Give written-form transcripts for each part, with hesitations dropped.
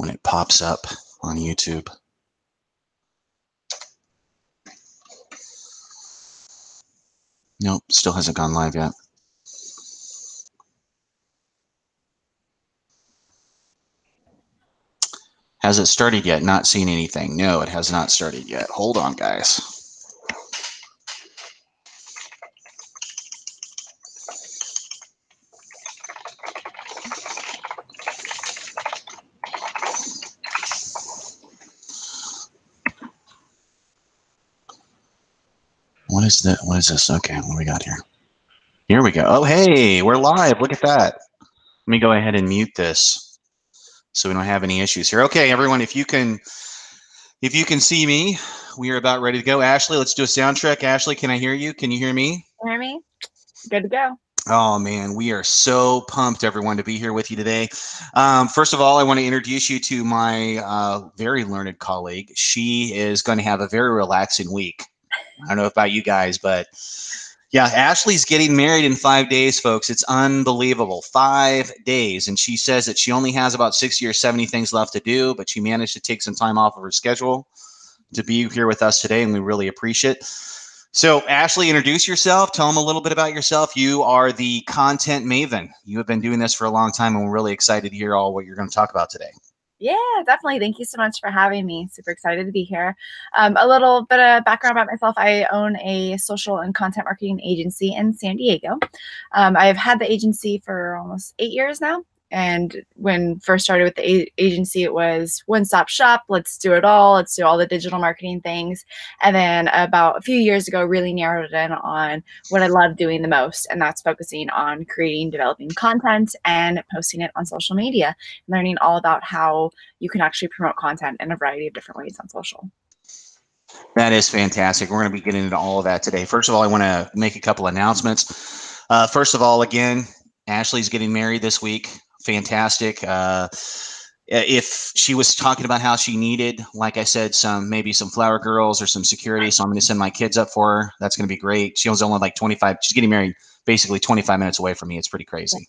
when it pops up on YouTube. Nope, still hasn't gone live yet. Has it started yet? Not seen anything. No, it has not started yet. Hold on, guys. What is that? What is this? Okay, what do we got here? Here we go. Oh, hey, we're live. Look at that. Let me go ahead and mute this so we don't have any issues here. Okay, everyone, if you can see me, we are about ready to go. Ashley, let's do a sound check. Ashley, can I hear you? Can you hear me? Can you hear me? Good to go. Oh, man, we are so pumped, everyone, to be here with you today. First of all, I want to introduce you to my very learned colleague. She is going to have a very relaxing week. I don't know about you guys, but yeah, Ashley's getting married in 5 days, folks. It's unbelievable. 5 days. And she says that she only has about 60 or 70 things left to do, but she managed to take some time off of her schedule to be here with us today, and we really appreciate it. So, Ashley, introduce yourself. Tell them a little bit about yourself. You are the content maven. You have been doing this for a long time, and we're really excited to hear all what you're going to talk about today. Yeah, definitely. Thank you so much for having me. Super excited to be here. A little bit of background about myself. I own a social and content marketing agency in San Diego. I've had the agency for almost 8 years now. And when first started with the agency, it was one-stop shop. Let's do it all. Let's do all the digital marketing things. And then about a few years ago, really narrowed it in on what I love doing the most. And that's focusing on creating, developing content and posting it on social media, learning all about how you can actually promote content in a variety of different ways on social. That is fantastic. We're going to be getting into all of that today. First of all, I want to make a couple announcements. First of all, again, Ashley's getting married this week. Fantastic. If she was talking about how she needed, like I said, maybe some flower girls or some security, so I'm going to send my kids up for her. That's going to be great. She was only like 25. She's getting married basically 25 minutes away from me. It's pretty crazy.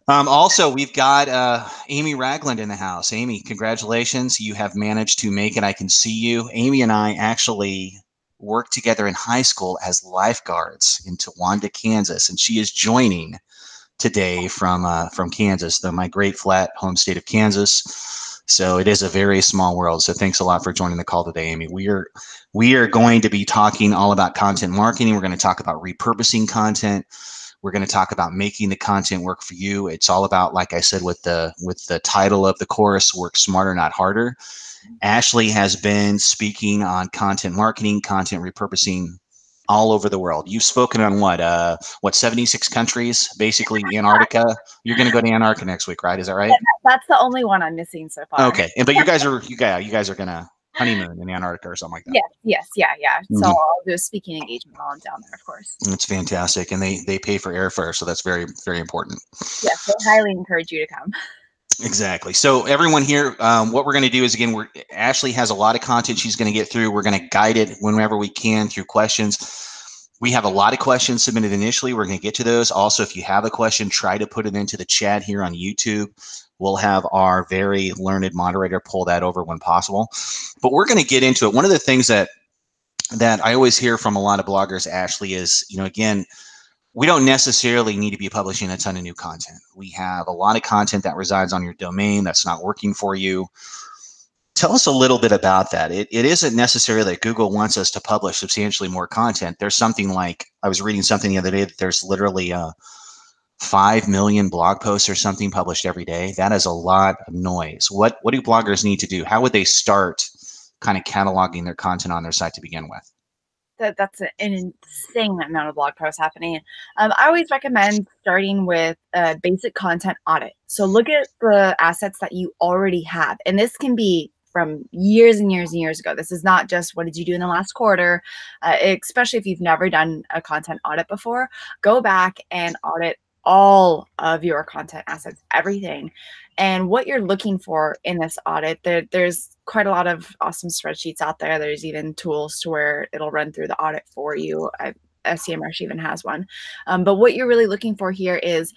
Also, we've got Amy Ragland in the house. Amy, congratulations. You have managed to make it. I can see you. Amy and I actually worked together in high school as lifeguards in Towanda, Kansas, and she is joining today from Kansas, my great flat home state of Kansas. So it is a very small world. So thanks a lot for joining the call today, Amy. We are going to be talking all about content marketing. We're going to talk about repurposing content. We're going to talk about making the content work for you. It's all about, like I said, with the title of the course, Work Smarter, Not Harder. Ashley has been speaking on content marketing, content repurposing all over the world. You've spoken on what 76 countries, basically Antarctica. You're going to go to Antarctica next week, right? Is that right? That's the only one I'm missing so far. Okay, but you guys are going to honeymoon in Antarctica or something like that. Yeah. So I'll do a speaking engagement while I'm down there, of course. It's fantastic, and they pay for airfare, so that's very, very important. Yes, I highly encourage you to come. Exactly. So everyone here, what we're going to do is, again, Ashley has a lot of content she's going to get through. We're going to guide it whenever we can through questions. We have a lot of questions submitted initially. We're going to get to those. Also, if you have a question, try to put it into the chat here on YouTube. We'll have our very learned moderator pull that over when possible. But we're going to get into it. One of the things that I always hear from a lot of bloggers, Ashley, is, again, we don't necessarily need to be publishing a ton of new content. We have a lot of content that resides on your domain that's not working for you. Tell us a little bit about that. It isn't necessarily that Google wants us to publish substantially more content. There's something like, I was reading something the other day that there's literally 5 million blog posts or something published every day. That is a lot of noise. What do bloggers need to do? How would they start kind of cataloging their content on their site to begin with? That's an insane amount of blog posts happening. I always recommend starting with a basic content audit. So look at the assets that you already have. And this can be from years and years and years ago. This is not just what did you do in the last quarter, especially if you've never done a content audit before. Go back and audit all of your content assets, everything. And what you're looking for in this audit, there's quite a lot of awesome spreadsheets out there. There's even tools to where it'll run through the audit for you. Semrush even has one. But what you're really looking for here is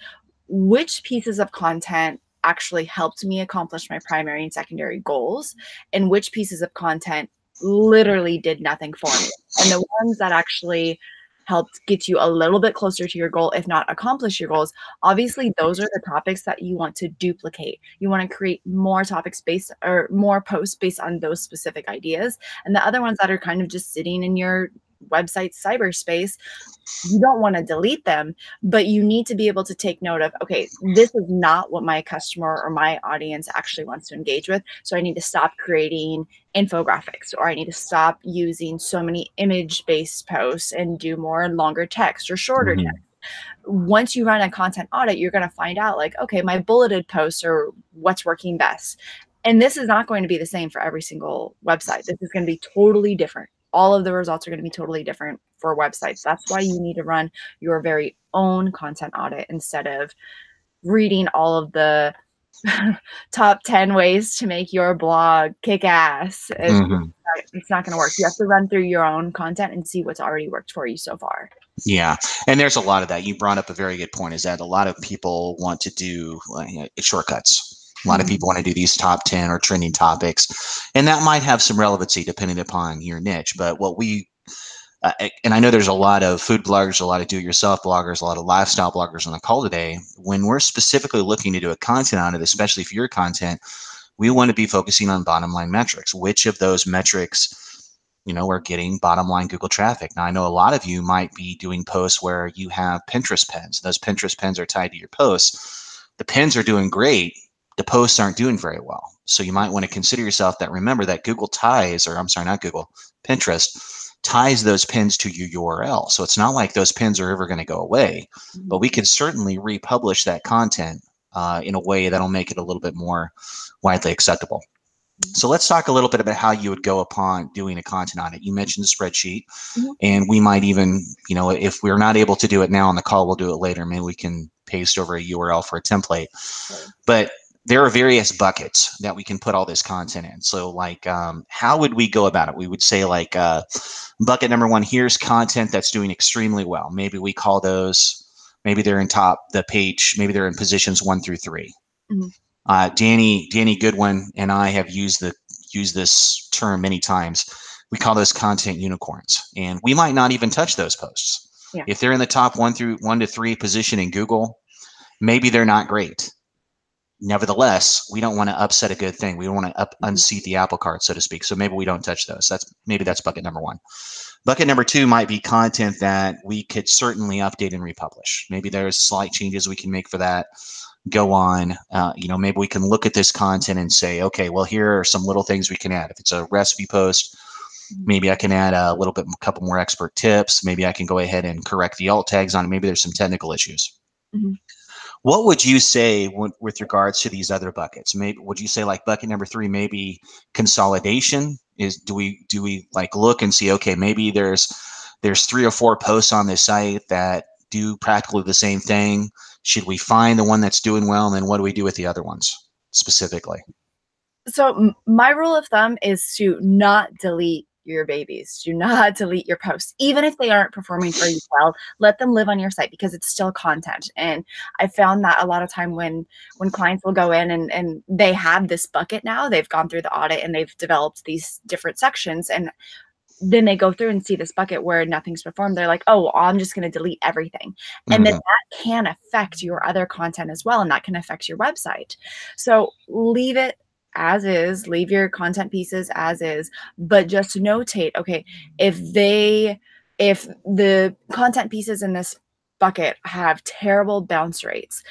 which pieces of content actually helped me accomplish my primary and secondary goals, and which pieces of content literally did nothing for me. And the ones that actually helped get you a little bit closer to your goal, if not accomplish your goals, obviously those are the topics that you want to duplicate. You want to create more topics based, or more posts based on those specific ideas. And the other ones that are kind of just sitting in your website cyberspace, you don't want to delete them, but you need to be able to take note of, okay, this is not what my customer or my audience actually wants to engage with. So I need to stop creating infographics, or I need to stop using so many image-based posts and do more longer text or shorter text. Once you run a content audit, you're going to find out, like, okay, my bulleted posts are what's working best. And this is not going to be the same for every single website. This is going to be totally different. All of the results are going to be totally different for websites. That's why you need to run your very own content audit instead of reading all of the top 10 ways to make your blog kick ass. It's not going to work. You have to run through your own content and see what's already worked for you so far. Yeah. And there's a lot of that. You brought up a very good point, is that a lot of people want to do shortcuts. A lot of people want to do these top 10 or trending topics, and that might have some relevancy depending upon your niche. But what we, and I know there's a lot of food bloggers, a lot of do-it-yourself bloggers, a lot of lifestyle bloggers on the call today. When we're specifically looking to do a content on it, especially for your content, we want to be focusing on bottom line metrics. Which of those metrics, are getting bottom line Google traffic? Now, I know a lot of you might be doing posts where you have Pinterest pins. Those Pinterest pins are tied to your posts. The pins are doing great. The posts aren't doing very well. So you might want to consider yourself that. Remember that Google ties, or I'm sorry, not Google, Pinterest ties those pins to your URL. So it's not like those pins are ever going to go away, but we can certainly republish that content in a way that'll make it a little bit more widely acceptable. So let's talk a little bit about how you would go upon doing a content audit. You mentioned the spreadsheet, and we might even, if we're not able to do it now on the call, we'll do it later. Maybe we can paste over a URL for a template. But there are various buckets that we can put all this content in. So like, how would we go about it? We would say like bucket number one, here's content that's doing extremely well. Maybe we call those, maybe they're in top the page, maybe they're in positions 1 through 3. Danny Goodwin and I have used this term many times. We call those content unicorns, and we might not even touch those posts. If they're in the top 1 to 3 position in Google, maybe they're not great. Nevertheless, we don't want to upset a good thing. We don't want to unseat the apple cart, so to speak. So maybe we don't touch those. That's bucket number one. Bucket number two might be content that we could certainly update and republish. Maybe there's slight changes we can make for that. Go on, maybe we can look at this content and say, okay, well, here are some little things we can add. If it's a recipe post, maybe I can add a couple more expert tips. Maybe I can go ahead and correct the alt tags on it. Maybe there's some technical issues. What would you say with regards to these other buckets? Maybe would you say like bucket number 3, maybe consolidation is, do we like look and see, okay, maybe there's 3 or 4 posts on this site that do practically the same thing. Should we find the one that's doing well? And then what do we do with the other ones specifically? So my rule of thumb is to not delete your babies. Do not delete your posts. Even if they aren't performing for you well, let them live on your site because it's still content. And I found that a lot of time when clients will go in and they have this bucket now, they've gone through the audit and they've developed these different sections, and then they go through and see this bucket where nothing's performed. They're like, oh, I'm just going to delete everything. And then that can affect your other content as well. And that can affect your website. So leave it as is, leave your content pieces as is, but just notate, okay, if the content pieces in this bucket have terrible bounce rates,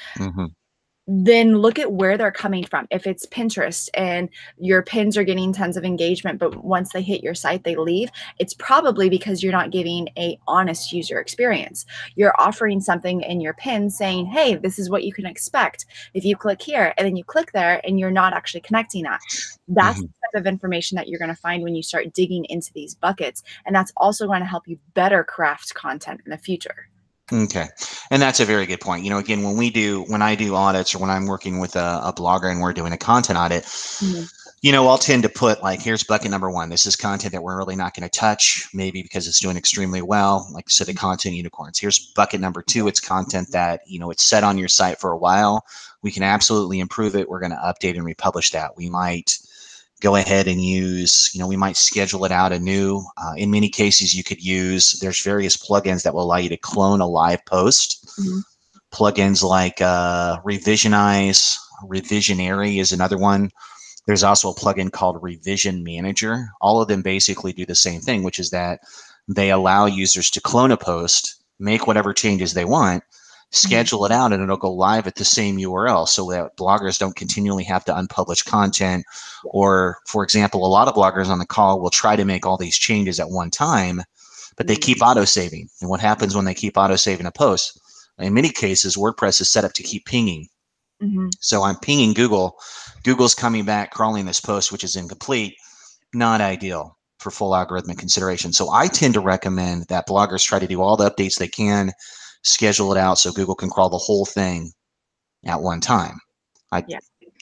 then look at where they're coming from. If it's Pinterest and your pins are getting tons of engagement, but once they hit your site, they leave, it's probably because you're not giving a honest user experience. You're offering something in your pin saying, hey, this is what you can expect if you click here, and then you click there and you're not actually connecting that. That's the type of information that you're going to find when you start digging into these buckets. And that's also going to help you better craft content in the future. Okay. And that's a very good point. Again, when I do audits, or when I'm working with a blogger and we're doing a content audit, I'll tend to put like, here's bucket number one. This is content that we're really not going to touch, maybe because it's doing extremely well, like I said, the content unicorns. Here's bucket number two. It's content that, it's set on your site for a while. We can absolutely improve it. We're going to update and republish that. We might go ahead and use, we might schedule it out anew. In many cases, you could use, there's various plugins that will allow you to clone a live post. Mm-hmm. Plugins like Revisionize, Revisionary is another one. There's also a plugin called Revision Manager. All of them basically do the same thing, which is that they allow users to clone a post, make whatever changes they want, schedule it out, and it'll go live at the same URL so that bloggers don't continually have to unpublish content. Or, for example, a lot of bloggers on the call will try to make all these changes at one time, but they keep auto-saving. And what happens when they keep auto-saving a post? In many cases, WordPress is set up to keep pinging. So I'm pinging Google. Google's coming back, crawling this post, which is incomplete. Not ideal for full algorithmic consideration. So I tend to recommend that bloggers try to do all the updates they can, schedule it out so Google can crawl the whole thing at one time.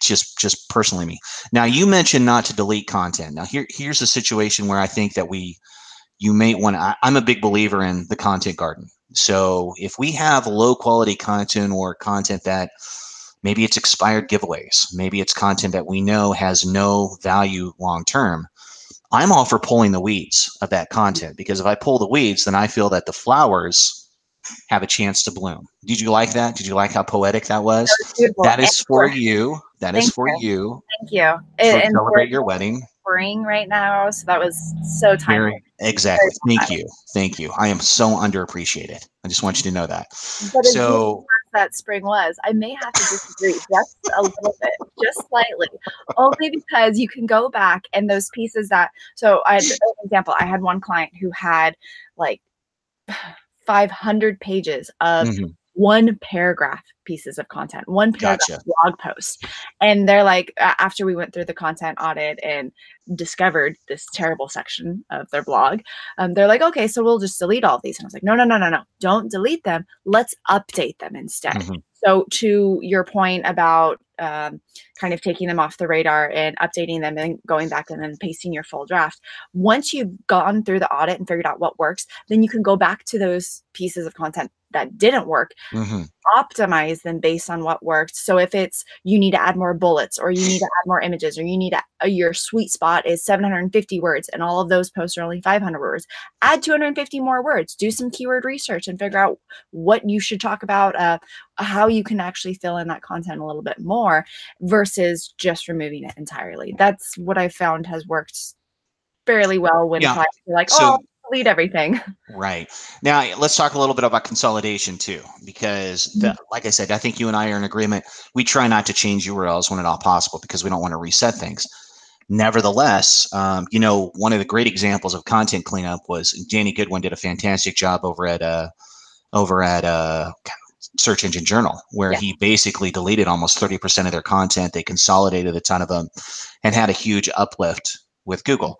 Just personally me. Now, you mentioned not to delete content. Now, here's a situation where I think that you may want to, I'm a big believer in the content garden. So if we have low quality content or content that maybe it's expired giveaways, maybe it's content that we know has no value long term, I'm all for pulling the weeds of that content, because if I pull the weeds, then I feel that the flowers have a chance to bloom. Did you like that? Did you like how poetic that was? That was beautiful. That is for you. That is for you. Thank you. To celebrate your wedding. Spring right now, so that was so timely. Exactly. Thank you. Thank you. I am so underappreciated. I just want you to know that. But so that spring was, I may have to disagree just a little bit, just slightly, only because you can go back and those pieces that, so I had an example. I had one client who had like 500 pages of one paragraph pieces of content, one paragraph blog post. And they're like, after we went through the content audit and discovered this terrible section of their blog, they're like, okay, so we'll just delete all of these. And I was like, no, don't delete them. Let's update them instead. So to your point about kind of taking them off the radar and updating them and going back and then pasting your full draft, once you've gone through the audit and figured out what works, then you can go back to those pieces of content that didn't work, optimize them based on what worked. So if it's, you need to add more bullets, or you need to add more images, or you need your sweet spot is 750 words and all of those posts are only 500 words, add 250 more words, do some keyword research and figure out what you should talk about, how you can actually fill in that content a little bit more versus just removing it entirely. That's what I found has worked fairly well when clients are like, delete everything. Right. Now, let's talk a little bit about consolidation too, because like I said, I think you and I are in agreement. We try not to change URLs when at all possible because we don't want to reset things. Nevertheless, one of the great examples of content cleanup was Danny Goodwin did a fantastic job over at Search Engine Journal, where he basically deleted almost 30% of their content. They consolidated a ton of them and had a huge uplift with Google.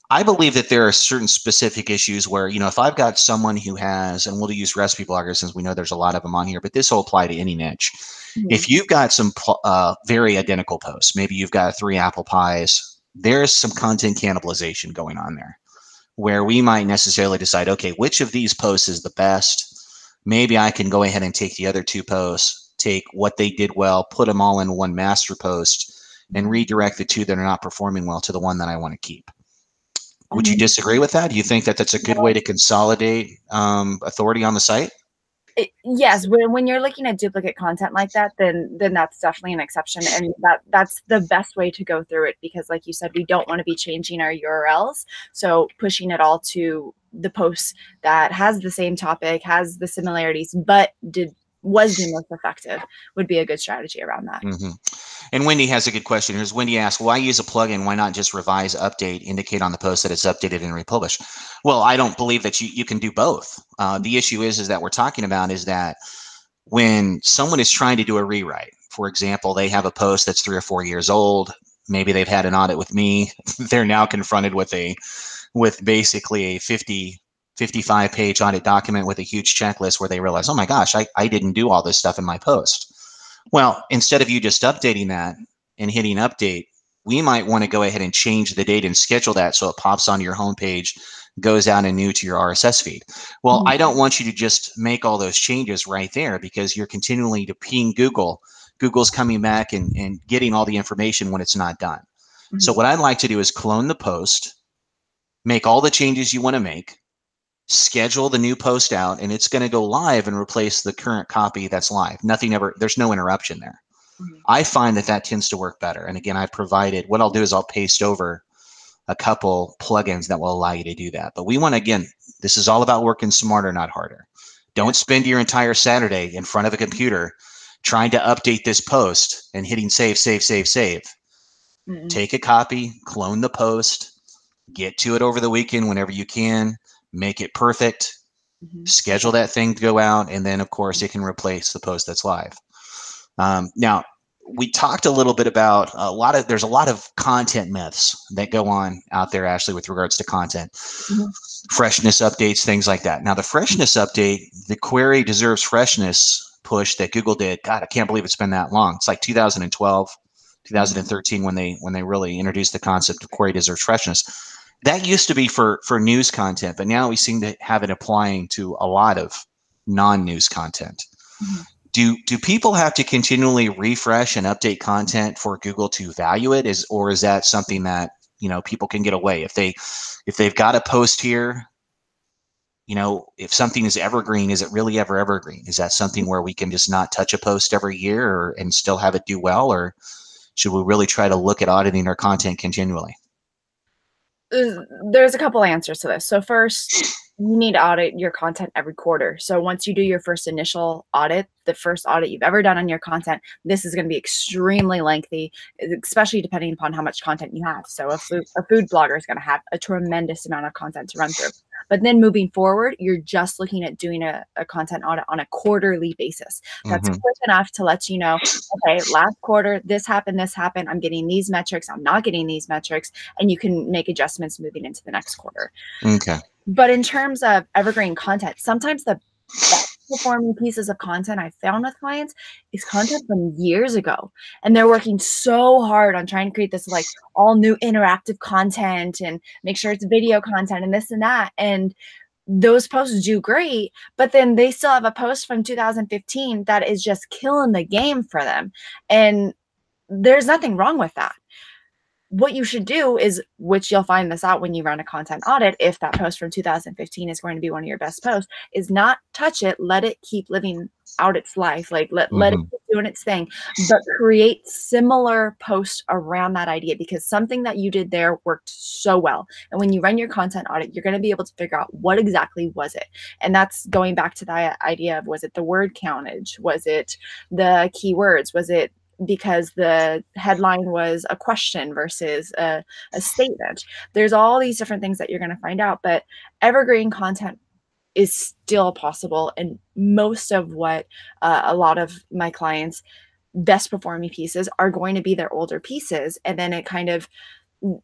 I believe that there are certain specific issues where, if I've got someone who has, and we'll use recipe bloggers since we know there's a lot of them on here, but this will apply to any niche. If you've got some very identical posts, maybe you've got 3 apple pies, there's some content cannibalization going on there where we might necessarily decide, okay, which of these posts is the best? Maybe I can go ahead and take the other 2 posts, take what they did well, put them all in one master post, and redirect the 2 that are not performing well to the one that I want to keep. Would you disagree with that? Do you think that that's a good way to consolidate authority on the site? Yes, when you're looking at duplicate content like that, then that's definitely an exception, and that's the best way to go through it, because like you said, we don't want to be changing our URLs. So pushing it all to the post that has the same topic, has the similarities, but was the most effective would be a good strategy around that. And Wendy has a good question. Here's Wendy asks, why use a plugin? Why not just revise, update, indicate on the post that it's updated and republish? Well, I don't believe that you can do both. The issue is that we're talking about is that when someone is trying to do a rewrite, for example, they have a post that's 3 or 4 years old. Maybe they've had an audit with me. They're now confronted with basically a 55-page audit document with a huge checklist where they realize, oh my gosh, I didn't do all this stuff in my post. Well, instead of you just updating that and hitting update, we might want to go ahead and change the date and schedule that so it pops onto your homepage, goes out and new to your RSS feed. Well, I don't want you to just make all those changes right there, because you're continually to ping Google. Google's coming back and getting all the information when it's not done. So what I'd like to do is clone the post, make all the changes you want to make, schedule the new post out, and it's going to go live and replace the current copy that's live. There's no interruption there. I find that tends to work better. And again, what I'll do is I'll paste over a couple plugins that will allow you to do that. But we want to, again, this is all about working smarter, not harder. Don't spend your entire Saturday in front of a computer trying to update this post and hitting save, save, save, save. Take a copy, clone the post, get to it over the weekend whenever you can, make it perfect, schedule that thing to go out, and then, of course, it can replace the post that's live. Now, we talked a little bit about there's a lot of content myths that go on out there, Ashley, with regards to content. Freshness updates, things like that. Now, the freshness update, the query deserves freshness push that Google did. God, I can't believe it's been that long. It's like 2012, 2013 when they really introduced the concept of query deserves freshness. That used to be for news content, but now we seem to have it applying to a lot of non-news content. Do people have to continually refresh and update content for Google to value it, or is that something that, people can get away if they've got a post here? If something is evergreen, is it really ever evergreen? Is that something where we can just not touch a post every year and still have it do well, or should we really try to look at auditing our content continually? There's a couple answers to this. So first, you need to audit your content every quarter. So once you do your first initial audit, the first audit you've ever done on your content, this is going to be extremely lengthy, especially depending upon how much content you have. So a food blogger is going to have a tremendous amount of content to run through. But then moving forward, you're just looking at doing a content audit on a quarterly basis. That's quick enough to let you know, okay, last quarter, this happened, I'm getting these metrics, I'm not getting these metrics, and you can make adjustments moving into the next quarter. Okay. But in terms of evergreen content, sometimes the best performing pieces of content I found with clients is content from years ago. And they're working so hard on trying to create this like all new interactive content and make sure it's video content and this and that. And those posts do great, but then they still have a post from 2015 that is just killing the game for them. And there's nothing wrong with that. What you should do is, which you'll find this out when you run a content audit, if that post from 2015 is going to be one of your best posts, is not touch it, let it keep living out its life, like let it keep doing its thing, but create similar posts around that idea, because something that you did there worked so well. And when you run your content audit, you're going to be able to figure out what exactly was it. And that's going back to the idea of, was it the word countage? Was it the keywords? Was it because the headline was a question versus a statement? There's all these different things that you're going to find out, but evergreen content is still possible. And most of what a lot of my clients' best performing pieces are going to be their older pieces. And then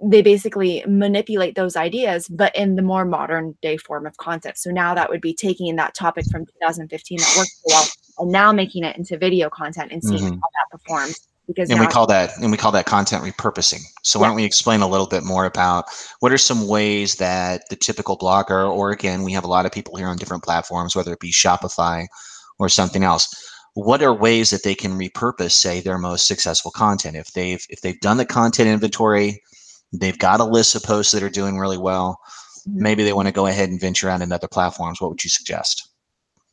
they basically manipulate those ideas, but in the more modern day form of content. So now that would be taking that topic from 2015 that worked so well and now making it into video content and seeing how that performs. Because we call that content repurposing. So why don't we explain a little bit more about what are some ways that the typical blogger, or again, we have a lot of people here on different platforms, whether it be Shopify or something else, what are ways that they can repurpose, say, their most successful content? If they've done the content inventory, they've got a list of posts that are doing really well, maybe they want to go ahead and venture out into other platforms. What would you suggest?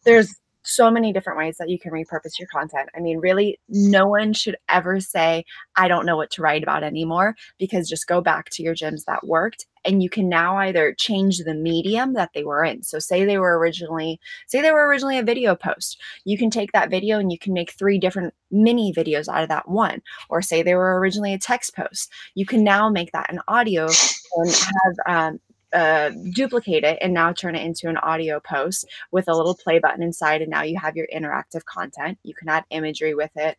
There's so many different ways that you can repurpose your content. I mean, really, no one should ever say, I don't know what to write about anymore, because just go back to your gems that worked. And you can now either change the medium that they were in. So say they were originally a video post. You can take that video and you can make 3 different mini videos out of that one. Or say they were originally a text post. You can now make that an audio and have duplicate it and now turn it into an audio post with a little play button inside. And now you have your interactive content. You can add imagery with it.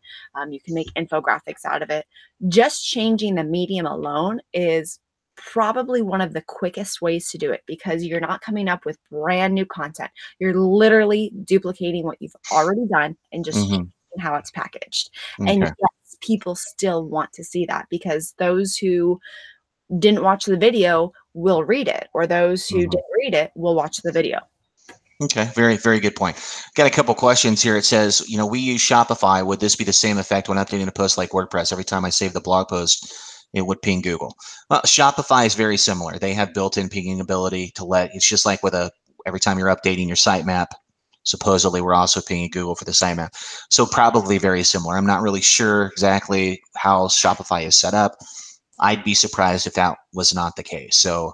You can make infographics out of it. Just changing the medium alone is probably one of the quickest ways to do it, because you're not coming up with brand new content. You're literally duplicating what you've already done and just changing how it's packaged. And yes, people still want to see that, because those who didn't watch the video will read it, or those who didn't read it will watch the video. Okay, very, very good point. Got a couple questions here. It says, we use Shopify. Would this be the same effect when updating a post like WordPress? Every time I save the blog post, it would ping Google. Well, Shopify is very similar. They have built-in pinging ability it's just like with every time you're updating your sitemap, supposedly we're also pinging Google for the sitemap. So probably very similar. I'm not really sure exactly how Shopify is set up. I'd be surprised if that was not the case. So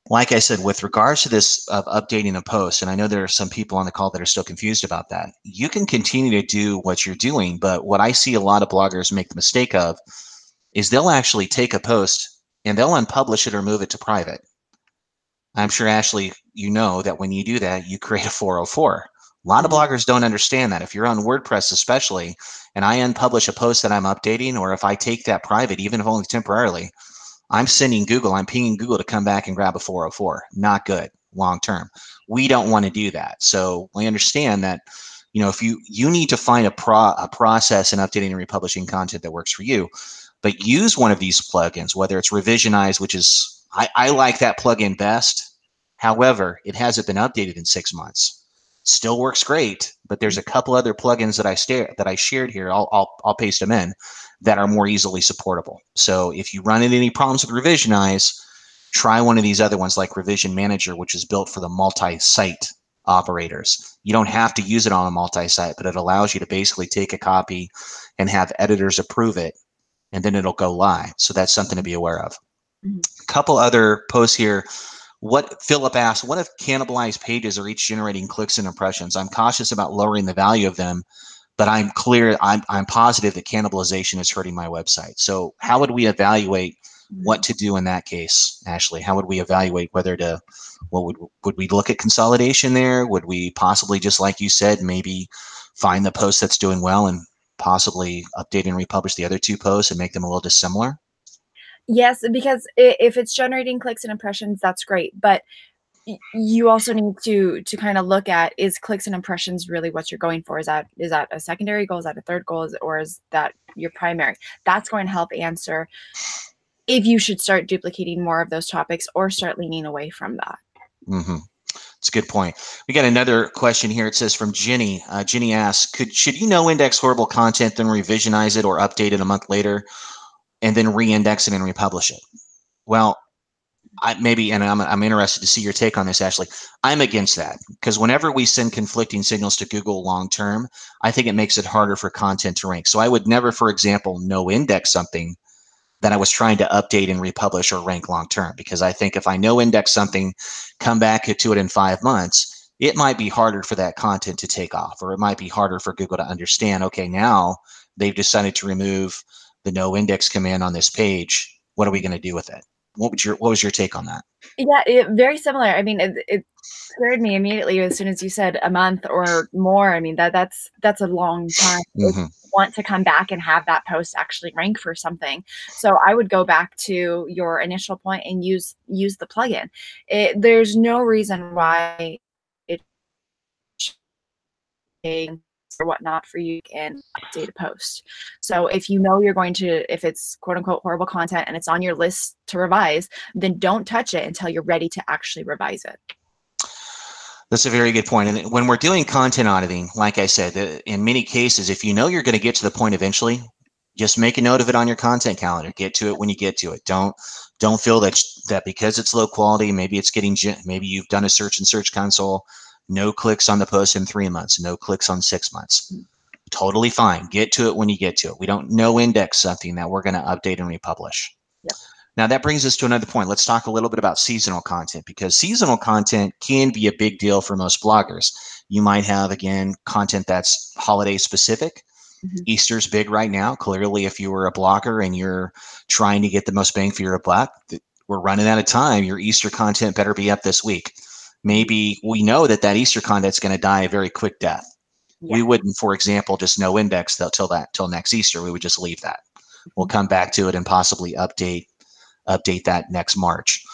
like I said, with regards to this of updating a post, and I know there are some people on the call that are still confused about that, you can continue to do what you're doing. But what I see a lot of bloggers make the mistake of is they'll actually take a post and they'll unpublish it or move it to private. I'm sure, Ashley, you know that when you do that, you create a 404. A lot of bloggers don't understand that. If you're on WordPress especially, and I unpublish a post that I'm updating, or if I take that private, even if only temporarily, I'm pinging Google to come back and grab a 404. Not good long term. We don't want to do that. So we understand that, if you need to find a process in updating and republishing content that works for you, but use one of these plugins, whether it's Revisionize, which is, I like that plugin best. However, it hasn't been updated in 6 months. Still works great, but there's a couple other plugins that I shared here. I'll paste them in, that are more easily supportable. So if you run into any problems with Revisionize, try one of these other ones like Revision Manager, which is built for the multi-site operators. You don't have to use it on a multi-site, but it allows you to basically take a copy and have editors approve it, and then it'll go live. So that's something to be aware of. A couple other posts here. What Philip asked, what if cannibalized pages are each generating clicks and impressions? I'm cautious about lowering the value of them, but I'm positive that cannibalization is hurting my website. So how would we evaluate what to do in that case, Ashley? How would we evaluate would we look at consolidation there? Would we possibly, just like you said, maybe find the post that's doing well and possibly update and republish the other two posts and make them a little dissimilar? Yes, because if it's generating clicks and impressions, that's great. But you also need to kind of look at, is clicks and impressions really what you're going for? Is that a secondary goal? Is that a third goal? Or is that your primary? That's going to help answer if you should start duplicating more of those topics or start leaning away from that. It's a good point. We got another question here. It says from Jenny. Jenny asks, should you index horrible content, then revisionize it or update it a month later, and then re-index it and republish it? Well, I'm interested to see your take on this, Ashley. I'm against that, because whenever we send conflicting signals to Google long term, I think it makes it harder for content to rank. So I would never, for example, no index something that I was trying to update and republish or rank long term, because I think if I no index something, come back to it in 5 months, it might be harder for that content to take off, or it might be harder for Google to understand, okay, now they've decided to remove the no index command on this page. What are we going to do with it? What was your take on that? Yeah, very similar. I mean, it scared me immediately as soon as you said a month or more. I mean, that's a long time. Want to come back and have that post actually rank for something. So I would go back to your initial point and use the plugin. There's no reason why it or whatnot for you can update a post. So if you know if it's quote unquote horrible content and it's on your list to revise, then don't touch it until you're ready to actually revise it. That's a very good point. And when we're doing content auditing, like I said, in many cases, if you know you're going to get to the point eventually, just make a note of it on your content calendar. Get to it when you get to it. Don't feel that because it's low quality, maybe you've done a search in Search Console, no clicks on the post in 3 months, no clicks on 6 months. Totally fine. Get to it when you get to it. We don't no index something that we're going to update and republish. Yep. Now that brings us to another point. Let's talk a little bit about seasonal content, because seasonal content can be a big deal for most bloggers. You might have, again, content that's holiday specific. Easter's big right now. Clearly, if you were a blogger and you're trying to get the most bang for your buck, we're running out of time. Your Easter content better be up this week. Maybe we know that Easter content's going to die a very quick death. Yeah. We wouldn't, for example, just no index till next Easter. We would just leave that. We'll come back to it and possibly update that next March.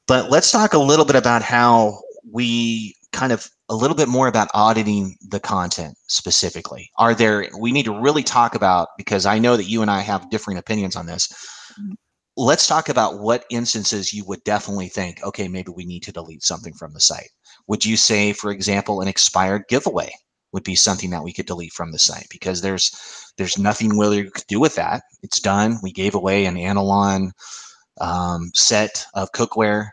But let's talk a little bit about how we kind of a little bit more about auditing the content specifically. We need to really talk about, because I know that you and I have differing opinions on this. Let's talk about what instances you would definitely think, okay, maybe we need to delete something from the site. Would you say, for example, an expired giveaway would be something that we could delete from the site? Because there's nothing really you could do with that. It's done. We gave away an Analon set of cookware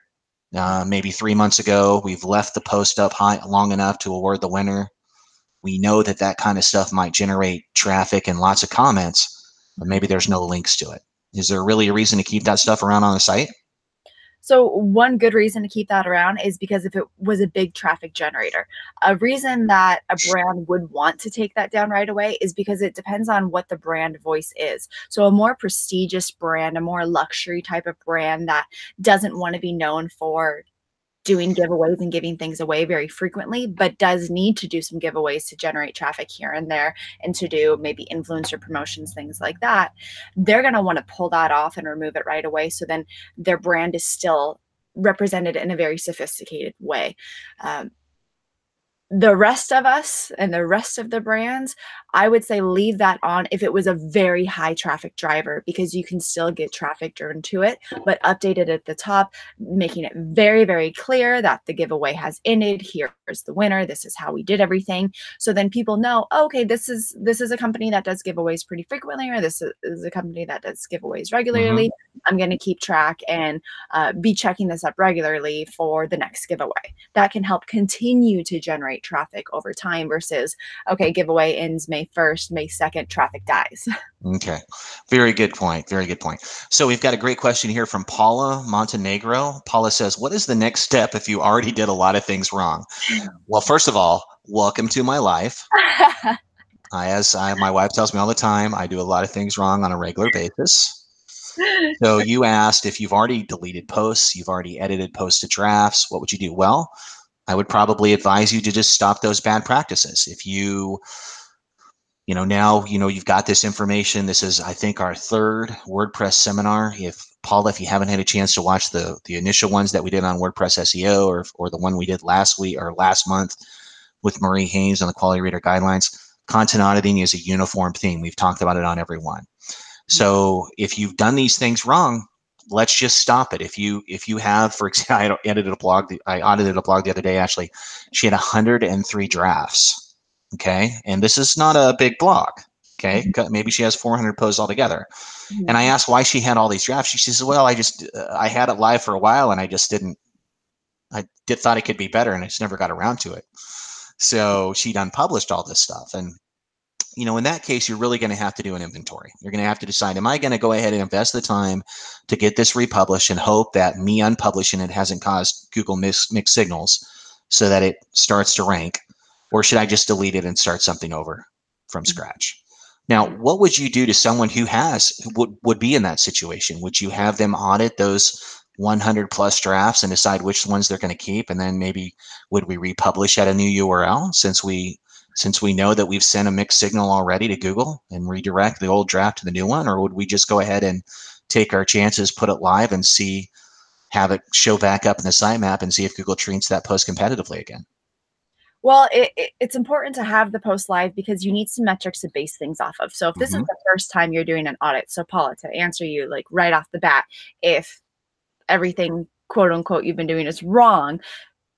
maybe 3 months ago. We've left the post up high long enough to award the winner. We know that that kind of stuff might generate traffic and lots of comments, but maybe there's no links to it. Is there really a reason to keep that stuff around on the site? So one good reason to keep that around is because if it was a big traffic generator. A reason that a brand would want to take that down right away is because it depends on what the brand voice is. So a more prestigious brand, a more luxury type of brand that doesn't want to be known for doing giveaways and giving things away very frequently, but does need to do some giveaways to generate traffic here and there and to do maybe influencer promotions, things like that, they're going to want to pull that off and remove it right away. So then their brand is still represented in a very sophisticated way. The rest of us and the rest of the brands, I would say leave that on if it was a very high traffic driver, because you can still get traffic driven to it, but update it at the top, making it very, very clear that the giveaway has ended. Here's the winner. This is how we did everything. So then people know, oh, okay, this is a company that does giveaways pretty frequently, or this is a company that does giveaways regularly. Mm-hmm. I'm going to keep track and be checking this up regularly for the next giveaway. That can help continue to generate traffic over time versus, okay, giveaway ends May 1st, May 2nd, traffic dies. Okay. Very good point. Very good point. So we've got a great question here from Paula Montenegro. Paula says, what is the next step if you already did a lot of things wrong? Well, first of all, welcome to my life. My wife tells me all the time, I do a lot of things wrong on a regular basis. So you asked if you've already deleted posts, you've already edited posts to drafts, what would you do? Well, I would probably advise you to just stop those bad practices. If now you've got this information. This is, I think, our third WordPress seminar. Paula, if you haven't had a chance to watch the initial ones that we did on WordPress SEO, or the one we did last week or last month with Marie Haynes on the quality reader guidelines, content auditing is a uniform theme. We've talked about it on every one. So if you've done these things wrong, let's just stop it. If you have, for example, I audited a blog the other day, actually. She had 103 drafts. Okay. And this is not a big blog. Okay. Maybe she has 400 posts altogether. And I asked why she had all these drafts. She says, well, I had it live for a while and I thought it could be better and I just never got around to it. So she'd unpublished all this stuff. And in that case, you're really going to have to do an inventory. You're going to have to decide, am I going to go ahead and invest the time to get this republished and hope that me unpublishing it hasn't caused Google mixed signals so that it starts to rank? Or should I just delete it and start something over from scratch? Now, what would you do to someone who would be in that situation? Would you have them audit those 100 plus drafts and decide which ones they're going to keep? And then maybe would we republish at a new URL since we know that we've sent a mixed signal already to Google and redirect the old draft to the new one? Or would we just go ahead and take our chances, put it live, and have it show back up in the sitemap and see if Google treats that post competitively again? Well, it's important to have the post live because you need some metrics to base things off of. So if this is the first time you're doing an audit, so Paula, to answer you like right off the bat, if everything quote unquote you've been doing is wrong,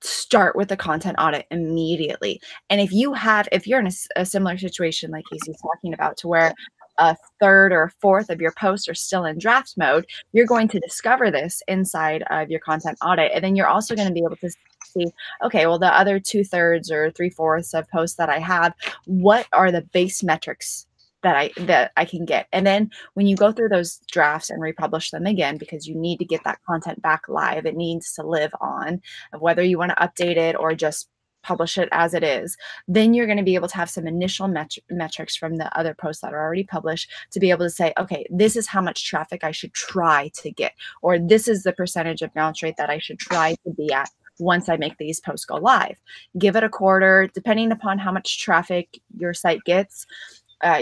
start with the content audit immediately. And if you're in a similar situation like Casey's talking about, to where a third or a fourth of your posts are still in draft mode, you're going to discover this inside of your content audit. And then you're also going to be able to see, okay, well, the other 2/3 or 3/4 of posts that I have, what are the base metrics that I can get? And then when you go through those drafts and republish them again, because you need to get that content back live, it needs to live on, whether you want to update it or just publish it as it is, then you're going to be able to have some initial metrics from the other posts that are already published to be able to say, okay, this is how much traffic I should try to get, or this is the percentage of bounce rate that I should try to be at once I make these posts go live. Give it a quarter, depending upon how much traffic your site gets.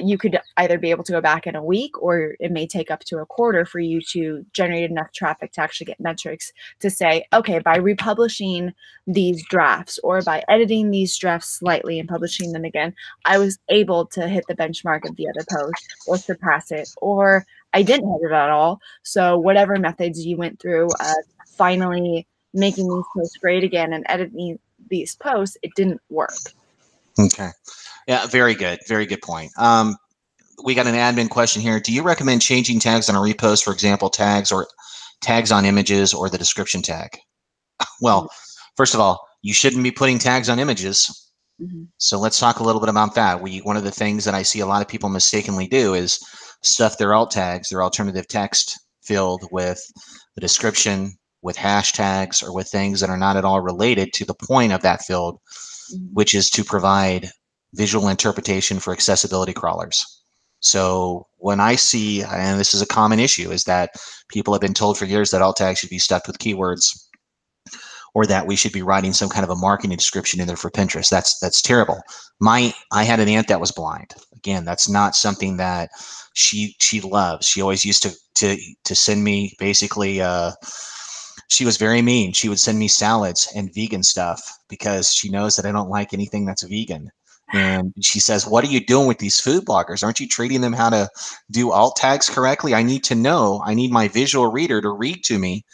you could either be able to go back in a week, or it may take up to a quarter for you to generate enough traffic to actually get metrics to say, okay, by republishing these drafts or by editing these drafts slightly and publishing them again, I was able to hit the benchmark of the other post or surpass it, or I didn't hit it at all. So whatever methods you went through, finally making these posts great again and editing these posts, it didn't work. Okay. Yeah, very good. Very good point. We got an admin question here. Do you recommend changing tags on a repost, for example, tags on images or the description tag? Well, first of all, you shouldn't be putting tags on images. Mm-hmm. So let's talk a little bit about that. One of the things that I see a lot of people mistakenly do is stuff their alt tags, their alternative text field, with the description, with hashtags, or with things that are not at all related to the point of that field, which is to provide visual interpretation for accessibility crawlers. So when I see, and this is a common issue, is that people have been told for years that alt tags should be stuffed with keywords, or that we should be writing some kind of a marketing description in there for Pinterest. That's terrible. I had an aunt that was blind. Again, that's not something that she loves. She always used to send me basically. She was very mean. She would send me salads and vegan stuff because she knows that I don't like anything that's vegan. And she says, "What are you doing with these food bloggers? Aren't you treating them how to do alt tags correctly? I need to know. I need my visual reader to read to me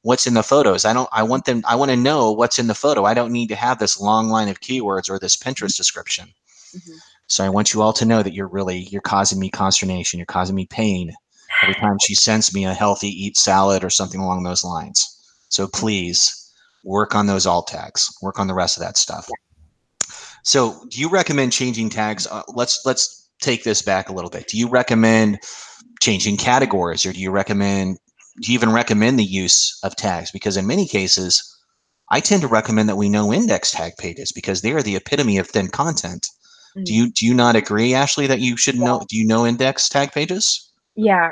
what's in the photos. I want to know what's in the photo. I don't need to have this long line of keywords or this Pinterest description." Mm-hmm. So I want you all to know that you're causing me consternation. You're causing me pain every time she sends me a healthy eat salad or something along those lines. So please work on those alt tags, work on the rest of that stuff. So do you recommend changing tags? Let's take this back a little bit. Do you recommend changing categories, or do you even recommend the use of tags? Because in many cases, I tend to recommend that we know index tag pages because they are the epitome of thin content. Do you not agree, Ashley, that you should know? Do you know index tag pages? Yeah,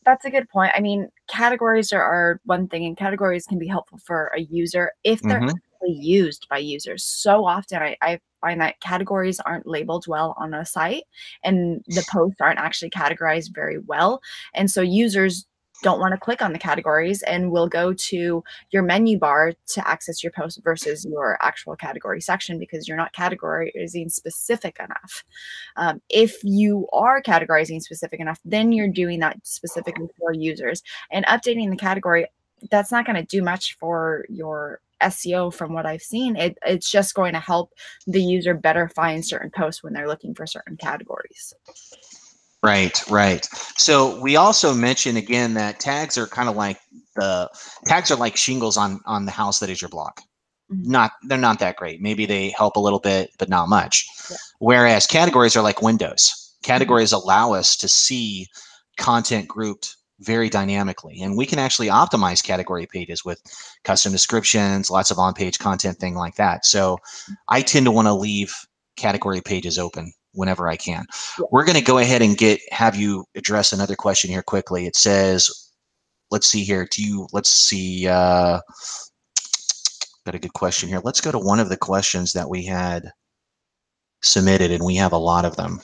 that's a good point. I mean, categories are one thing, and categories can be helpful for a user if they're actually used by users. So often I find that categories aren't labeled well on a site, and the posts aren't actually categorized very well. And so users don't want to click on the categories and will go to your menu bar to access your post versus your actual category section because you're not categorizing specific enough. If you are categorizing specific enough, then you're doing that specifically for users. And updating the category, that's not going to do much for your SEO from what I've seen. It's just going to help the user better find certain posts when they're looking for certain categories. Right. So we also mentioned again that tags are kind of like shingles on the house that is your blog. They're not that great. Maybe they help a little bit, but not much. Yeah. Whereas categories are like windows. Categories allow us to see content grouped very dynamically, and we can actually optimize category pages with custom descriptions, lots of on-page content, thing like that. So I tend to want to leave category pages open whenever I can. Yeah. We're going to go ahead and have you address another question here quickly. It says, let's see here. Got a good question here. Let's go to one of the questions that we had submitted, and we have a lot of them.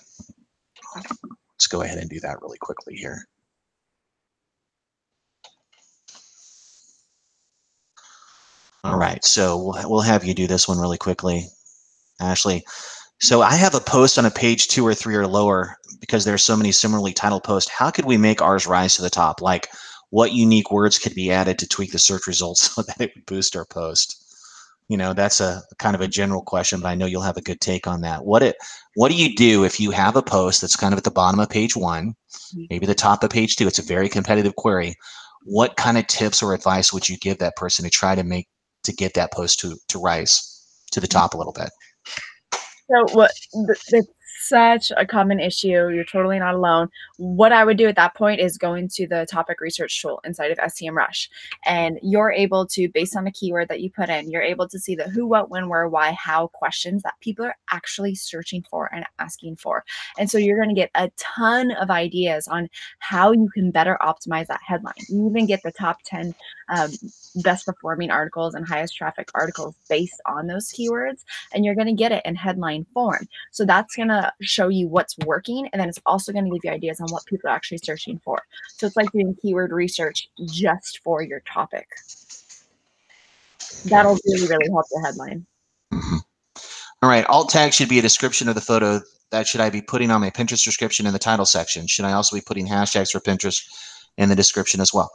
Let's go ahead and do that really quickly here. All right, so we'll have you do this one really quickly, Ashley. So I have a post on a page 2 or 3 or lower because there are so many similarly titled posts. How could we make ours rise to the top? Like, what unique words could be added to tweak the search results so that it would boost our post? You know, that's a kind of a general question, but I know you'll have a good take on that. What do you do if you have a post that's kind of at the bottom of page 1, maybe the top of page 2? It's a very competitive query. What kind of tips or advice would you give that person to try to get that post to rise to the top a little bit? So it's such a common issue. You're totally not alone. What I would do at that point is go into the topic research tool inside of Semrush, and you're able to, based on a keyword that you put in, you're able to see the who, what, when, where, why, how questions that people are actually searching for and asking for. And so you're going to get a ton of ideas on how you can better optimize that headline. You even get the top 10 best performing articles and highest traffic articles based on those keywords, and you're going to get it in headline form. So that's going to show you what's working, and then it's also going to give you ideas on what people are actually searching for. So it's like doing keyword research just for your topic. That'll really, really help your headline. Mm-hmm. All right, alt tag should be a description of the photo. That should I be putting on my Pinterest description in the title section? Should I also be putting hashtags for Pinterest in the description as well?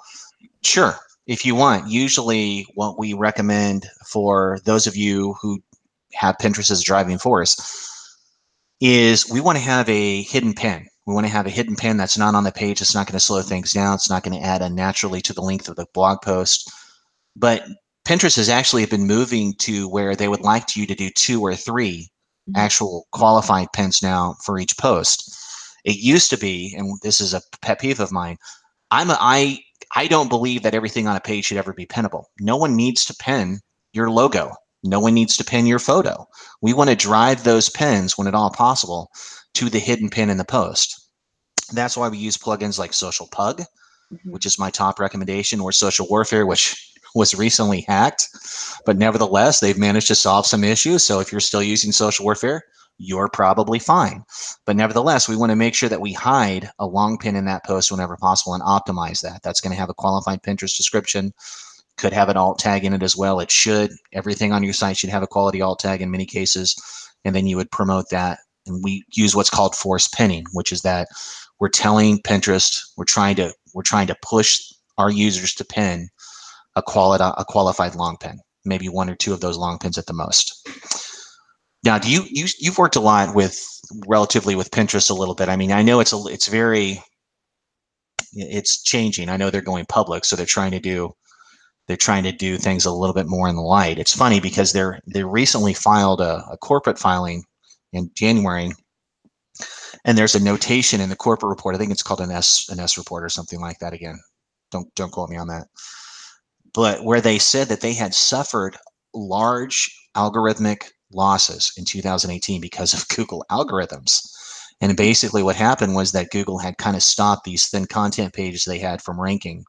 Sure, if you want. Usually what we recommend for those of you who have Pinterest as a driving force is we want to have a hidden pin. We want to have a hidden pin that's not on the page. It's not going to slow things down. It's not going to add unnaturally to the length of the blog post. But Pinterest has actually been moving to where they would like you to do 2 or 3 actual qualified pins now for each post. It used to be, and this is a pet peeve of mine, I don't believe that everything on a page should ever be pinnable. No one needs to pin your logo. No one needs to pin your photo. We want to drive those pins, when at all possible, to the hidden pin in the post. That's why we use plugins like Social Pug, which is my top recommendation, or Social Warfare, which was recently hacked. But nevertheless, they've managed to solve some issues. So if you're still using Social Warfare, you're probably fine. But nevertheless, we want to make sure that we hide a long pin in that post whenever possible and optimize that. That's going to have a qualified Pinterest description. Could have an alt tag in it as well. It should. Everything on your site should have a quality alt tag in many cases. And then you would promote that. And we use what's called force pinning, which is that we're telling Pinterest, we're trying to push our users to pin a qualified long pin, maybe 1 or 2 of those long pins at the most. Now, you've worked a lot relatively with Pinterest a little bit. I mean, I know it's changing. I know they're going public, so they're trying to do things a little bit more in the light. It's funny because they recently filed a corporate filing in January, and there's a notation in the corporate report. I think it's called an S report or something like that. Again, don't quote me on that. But where they said that they had suffered large algorithmic losses in 2018 because of Google algorithms. And basically what happened was that Google had kind of stopped these thin content pages they had from ranking,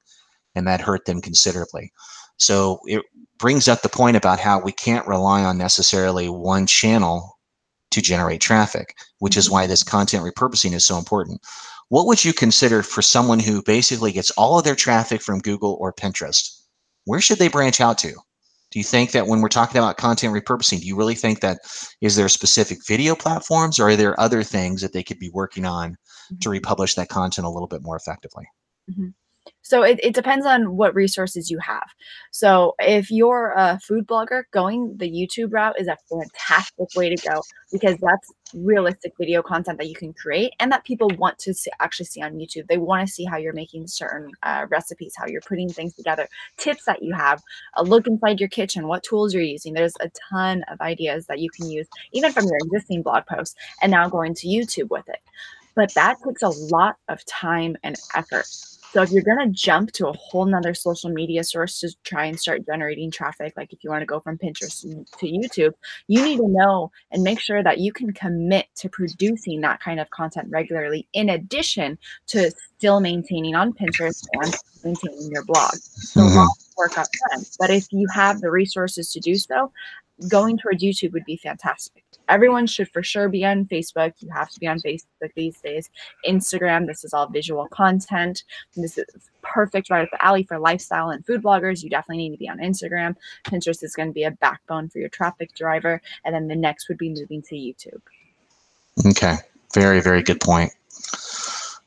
and that hurt them considerably. So it brings up the point about how we can't rely on necessarily one channel to generate traffic, which is why this content repurposing is so important. What would you consider for someone who basically gets all of their traffic from Google or Pinterest? Where should they branch out to? Do you think that when we're talking about content repurposing, do you really think that is there specific video platforms, or are there other things that they could be working on to republish that content a little bit more effectively? So it depends on what resources you have. So if you're a food blogger, going the YouTube route is a fantastic way to go, because that's realistic video content that you can create and that people want to actually see on YouTube. They want to see how you're making certain recipes, how you're putting things together, tips that you have, a look inside your kitchen, what tools you're using. There's a ton of ideas that you can use, even from your existing blog posts, and now going to YouTube with it. But that takes a lot of time and effort. So if you're going to jump to a whole nother social media source to try and start generating traffic, like if you want to go from Pinterest to YouTube, you need to know and make sure that you can commit to producing that kind of content regularly, in addition to still maintaining on Pinterest and maintaining your blog. So work up front. But if you have the resources to do so, going towards YouTube would be fantastic. Everyone should for sure be on Facebook. You have to be on Facebook these days. Instagram, this is all visual content. This is perfect, right up the alley for lifestyle and food bloggers. You definitely need to be on Instagram. Pinterest is going to be a backbone for your traffic driver. And then the next would be moving to YouTube. Okay. Very, very good point.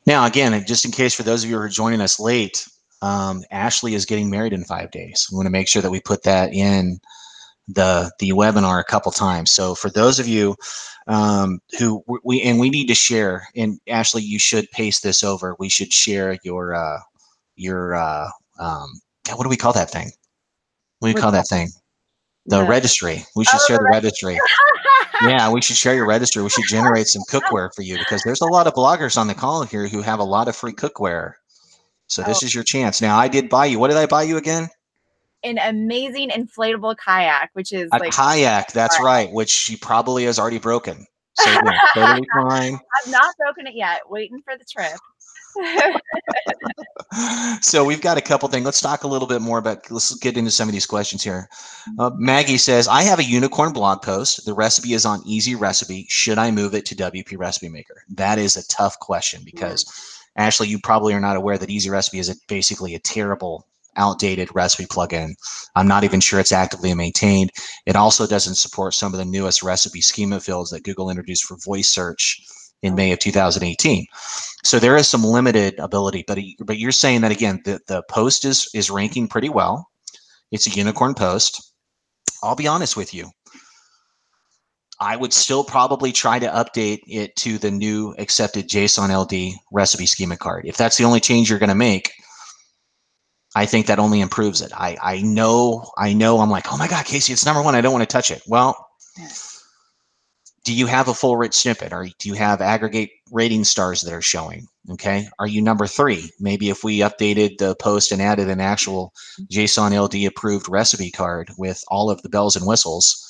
Now, again, just in case for those of you who are joining us late, Ashley is getting married in 5 days. We want to make sure that we put that in the webinar a couple times. So for those of you who we need to share, and Ashley, you should paste this over. We should share your what do we call that thing? What do you call that thing? The registry. We should share the registry. Yeah, we should share your registry. We should generate some cookware for you, because there's a lot of bloggers on the call here who have a lot of free cookware. So this is your chance. Now, I did buy you. What did I buy you again? An amazing inflatable kayak, which is a kayak. That's right, which she probably has already broken. So yeah, totally fine. I've not broken it yet. Waiting for the trip. So we've got a couple things. Let's talk a little bit more about, let's get into some of these questions here. Maggie says, I have a unicorn blog post. The recipe is on Easy Recipe. Should I move it to WP Recipe Maker? That is a tough question because Ashley, you probably are not aware that Easy Recipe is basically a terrible, outdated recipe plugin. I'm not even sure it's actively maintained. It also doesn't support some of the newest recipe schema fields that Google introduced for voice search in May of 2018. So there is some limited ability, but you're saying that again, the post is ranking pretty well. It's a unicorn post. I'll be honest with you. I would still probably try to update it to the new accepted JSON LD recipe schema card. If that's the only change you're going to make, I think that only improves it. I know I'm like, oh my God, Casey, it's number one. I don't want to touch it. Well, do you have a full rich snippet? Or do you have aggregate rating stars that are showing? Okay. Are you number 3? Maybe if we updated the post and added an actual JSON LD approved recipe card with all of the bells and whistles,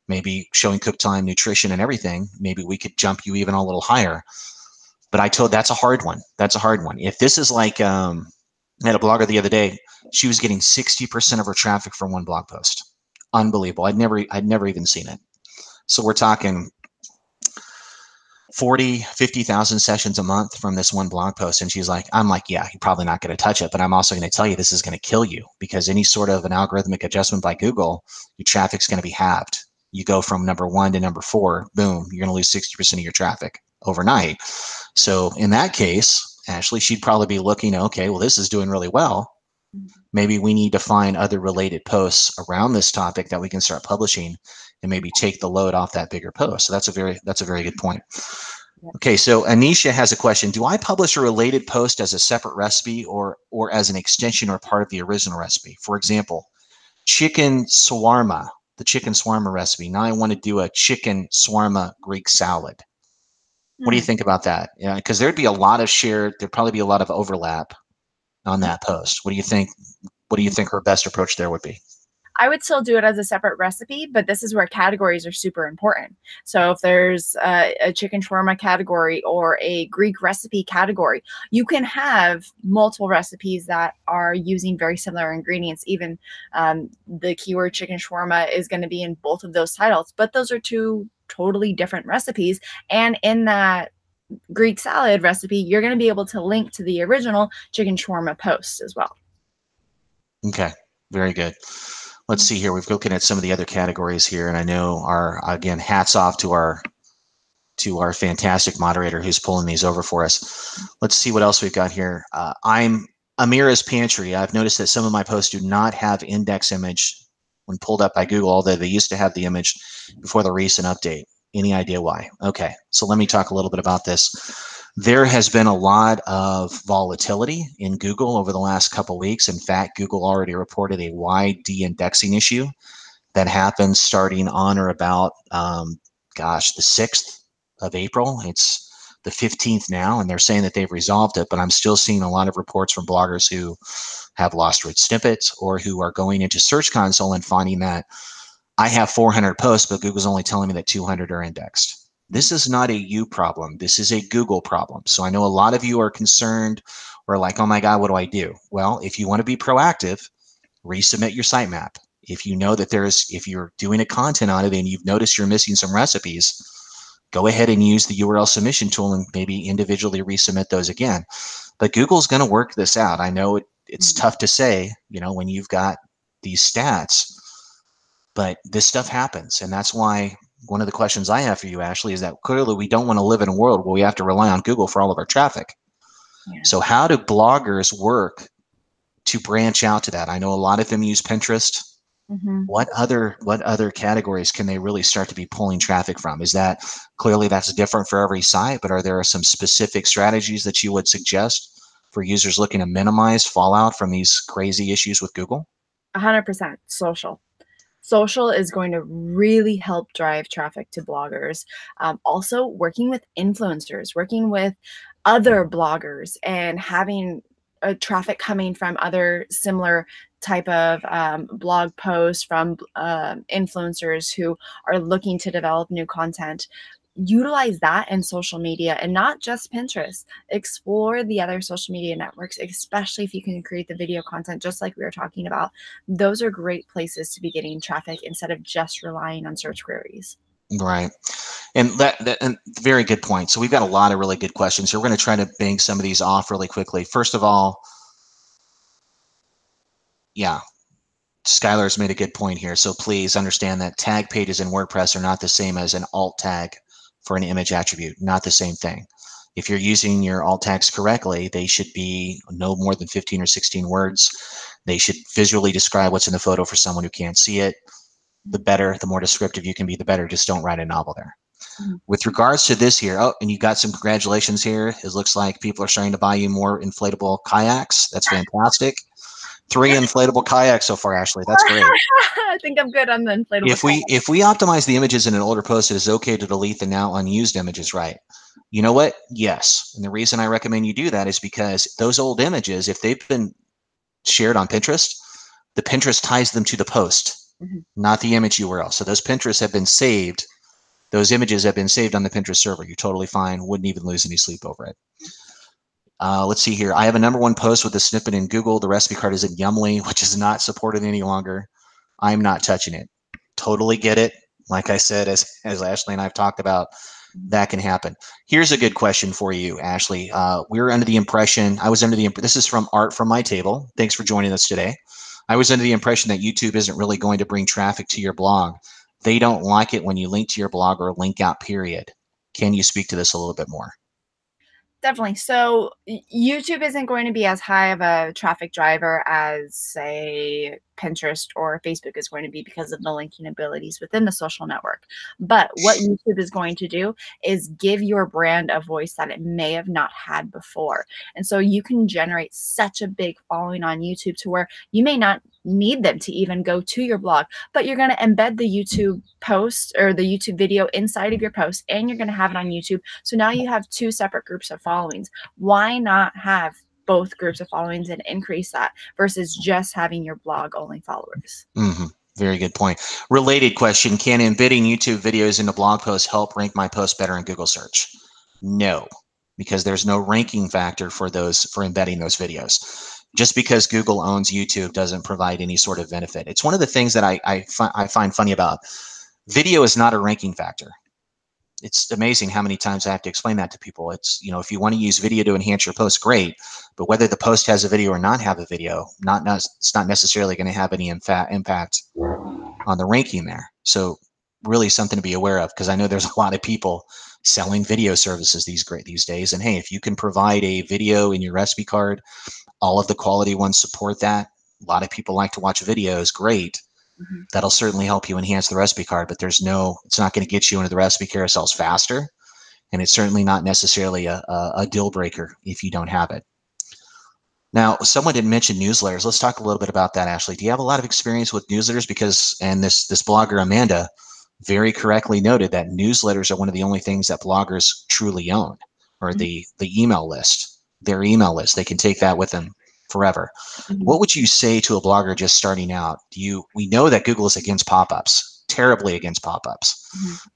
maybe showing cook time, nutrition, and everything, maybe we could jump you even a little higher. But that's a hard one. That's a hard one. If this is like, I had a blogger the other day, she was getting 60% of her traffic from one blog post. Unbelievable. I'd never even seen it. So we're talking 40, 50,000 sessions a month from this one blog post. And I'm like, yeah, you're probably not going to touch it, but I'm also going to tell you this is going to kill you because any sort of an algorithmic adjustment by Google, your traffic's going to be halved. You go from number 1 to number 4, boom, you're going to lose 60% of your traffic overnight. So in that case, Ashley, she'd probably be looking, okay, well, this is doing really well. Maybe we need to find other related posts around this topic that we can start publishing and maybe take the load off that bigger post. So that's a very good point. Okay, so Anisha has a question. Do I publish a related post as a separate recipe or as an extension or part of the original recipe? For example, chicken shawarma, the chicken shawarma recipe. Now I want to do a chicken shawarma Greek salad. What do you think about that? Yeah, because there'd probably be a lot of overlap on that post. What do you think? What do you think her best approach there would be? I would still do it as a separate recipe, but this is where categories are super important. So if there's a chicken shawarma category or a Greek recipe category, you can have multiple recipes that are using very similar ingredients. Even the keyword chicken shawarma is going to be in both of those titles, but those are 2 totally different recipes. And in that Greek salad recipe, you're going to be able to link to the original chicken shawarma post as well. Okay, very good. Let's see here. We're looking at some of the other categories here, and I know again, hats off to our fantastic moderator who's pulling these over for us. Let's see what else we've got here. I'm Amira's Pantry. I've noticed that some of my posts do not have index image when pulled up by Google, although they used to have the image before the recent update. Any idea why? Okay, so let me talk a little bit about this. There has been a lot of volatility in Google over the last couple of weeks. In fact, Google already reported a wide de-indexing issue that happened starting on or about, the 6th of April. It's the 15th now, and they're saying that they've resolved it, but I'm still seeing a lot of reports from bloggers who have lost rich snippets or who are going into Search Console and finding that I have 400 posts, but Google's only telling me that 200 are indexed. This is not a you problem. This is a Google problem. So I know a lot of you are concerned or like, oh my God, what do I do? Well, if you want to be proactive, resubmit your sitemap. If you know that if you're doing a content audit and you've noticed you're missing some recipes, go ahead and use the URL submission tool and maybe individually resubmit those again. But Google's going to work this out. I know it's tough to say, when you've got these stats, but this stuff happens. And that's why one of the questions I have for you, Ashley, is that clearly we don't want to live in a world where we have to rely on Google for all of our traffic. Yeah. So how do bloggers work to branch out to that? I know a lot of them use Pinterest. Mm-hmm. What other categories can they really start to be pulling traffic from? Is that clearly that's different for every site, but are there some specific strategies that you would suggest for users looking to minimize fallout from these crazy issues with Google? 100% social. Social is going to really help drive traffic to bloggers. Also, working with influencers, working with other bloggers and having traffic coming from other similar type of blog posts from influencers who are looking to develop new content. utilize that in social media, and not just Pinterest. Explore the other social media networks, especially if you can create the video content, just like we were talking about. Those are great places to be getting traffic instead of just relying on search queries. Right. And and very good point. So we've got a lot of really good questions here. We're going to try to bang some of these off really quickly. First of all, yeah, Skylar's made a good point here. So please understand that tag pages in WordPress are not the same as an alt tag for an image attribute. Not the same thing. If you're using your alt tags correctly, they should be no more than 15 or 16 words. They should visually describe what's in the photo for someone who can't see it. The better, the more descriptive you can be, the better. Just don't write a novel there. With regards to this here, oh, and you got some congratulations here. It looks like people are starting to buy you more inflatable kayaks. That's fantastic. 3 inflatable kayaks so far, Ashley. That's great. I think I'm good on the inflatable kayak. If we optimize the images in an older post, it is okay to delete the now unused images, right? You know what? Yes. And the reason I recommend you do that is because those old images, if they've been shared on Pinterest, the Pinterest ties them to the post, not the image URL. So those Pinterests have been saved. Those images have been saved on the Pinterest server. You're totally fine. Wouldn't even lose any sleep over it. Let's see here. I have a #1 post with a snippet in Google. The recipe card is in Yumly, which is not supported any longer. I'm not touching it. Totally get it. Like I said, as Ashley and I have talked about, that can happen. Here's a good question for you, Ashley. We were under the impression, this is from Art from My Table. Thanks for joining us today. I was under the impression that YouTube isn't really going to bring traffic to your blog. They don't like it when you link to your blog or link out, period. Can you speak to this a little bit more? Definitely. So YouTube isn't going to be as high of a traffic driver as, say, Pinterest or Facebook is going to be because of the linking abilities within the social network. But what YouTube is going to do is give your brand a voice that it may have not had before. And so you can generate such a big following on YouTube to where you may not need them to even go to your blog, but you're going to embed the YouTube post or the YouTube video inside of your post, and you're going to have it on YouTube. So now you have 2 separate groups of followings. Why not have both groups of followings and increase that versus just having your blog only followers? Very good point. Related question, can embedding YouTube videos into blog posts help rank my post better in Google search? No, because there's no ranking factor for embedding those videos. Just because Google owns YouTube doesn't provide any sort of benefit. It's one of the things that I find funny about. Video is not a ranking factor. It's amazing how many times I have to explain that to people. It's, if you want to use video to enhance your post, great. But whether the post has a video or not have a video, it's not necessarily going to have any impact on the ranking there. So really something to be aware of, because I know there's a lot of people selling video services these days. And hey, if you can provide a video in your recipe card, all of the quality ones support that. A lot of people like to watch videos. Great. That'll certainly help you enhance the recipe card, but it's not going to get you into the recipe carousels faster. And it's certainly not necessarily a deal breaker if you don't have it. Now, someone didn't mention newsletters. Let's talk a little bit about that, Ashley. Do you have a lot of experience with newsletters? And this blogger, Amanda, very correctly noted that newsletters are one of the only things that bloggers truly own, or the email list, their email list. They can take that with them forever. What would you say to a blogger just starting out? We know that Google is against pop-ups, terribly against pop-ups.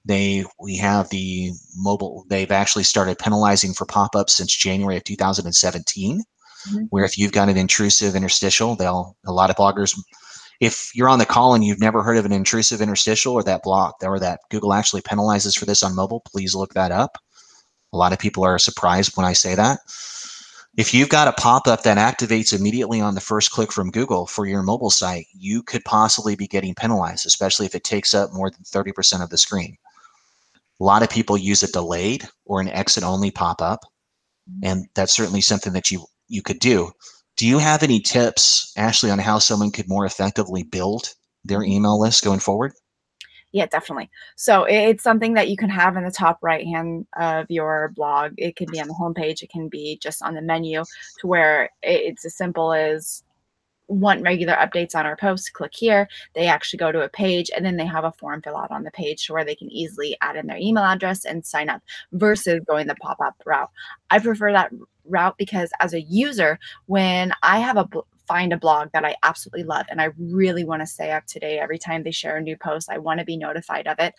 We have the mobile, they've actually started penalizing for pop-ups since January of 2017, where if you've got an intrusive interstitial, a lot of bloggers, if you're on the call and you've never heard of an intrusive interstitial or that Google actually penalizes for this on mobile, please look that up. A lot of people are surprised when I say that. If you've got a pop-up that activates immediately on the first click from Google for your mobile site, you could possibly be getting penalized, especially if it takes up more than 30% of the screen. A lot of people use a delayed or an exit-only pop-up, and that's certainly something that you could do. Do you have any tips, Ashley, on how someone could more effectively build their email list going forward? Yeah, definitely. So it's something that you can have in the top right hand of your blog. It can be on the homepage. It can be just on the menu, to where it's as simple as want regular updates on our posts, click here. They actually go to a page, and then they have a form fill out on the page to where they can easily add in their email address and sign up, versus going the pop-up route. I prefer that route because as a user, when I have find a blog that I absolutely love and I really want to stay up to date every time they share a new post, I want to be notified of it,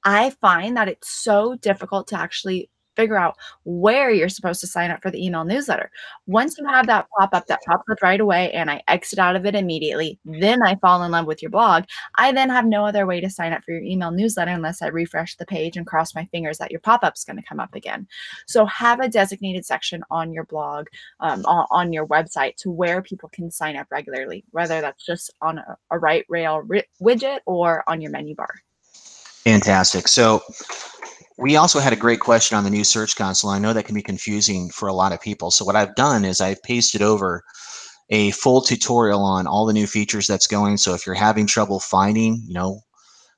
I find that it's so difficult to actually figure out where you're supposed to sign up for the email newsletter. Once you have that pop up that pops up right away and I exit out of it immediately, then I fall in love with your blog. I then have no other way to sign up for your email newsletter unless I refresh the page and cross my fingers that your pop-up's going to come up again. So have a designated section on your blog, on your website, to where people can sign up regularly, whether that's just on a right rail widget or on your menu bar. Fantastic. So we also had a great question on the new Search Console. I know that can be confusing for a lot of people. So what I've done is I've pasted over a full tutorial on all the new features that's going. So if you're having trouble finding,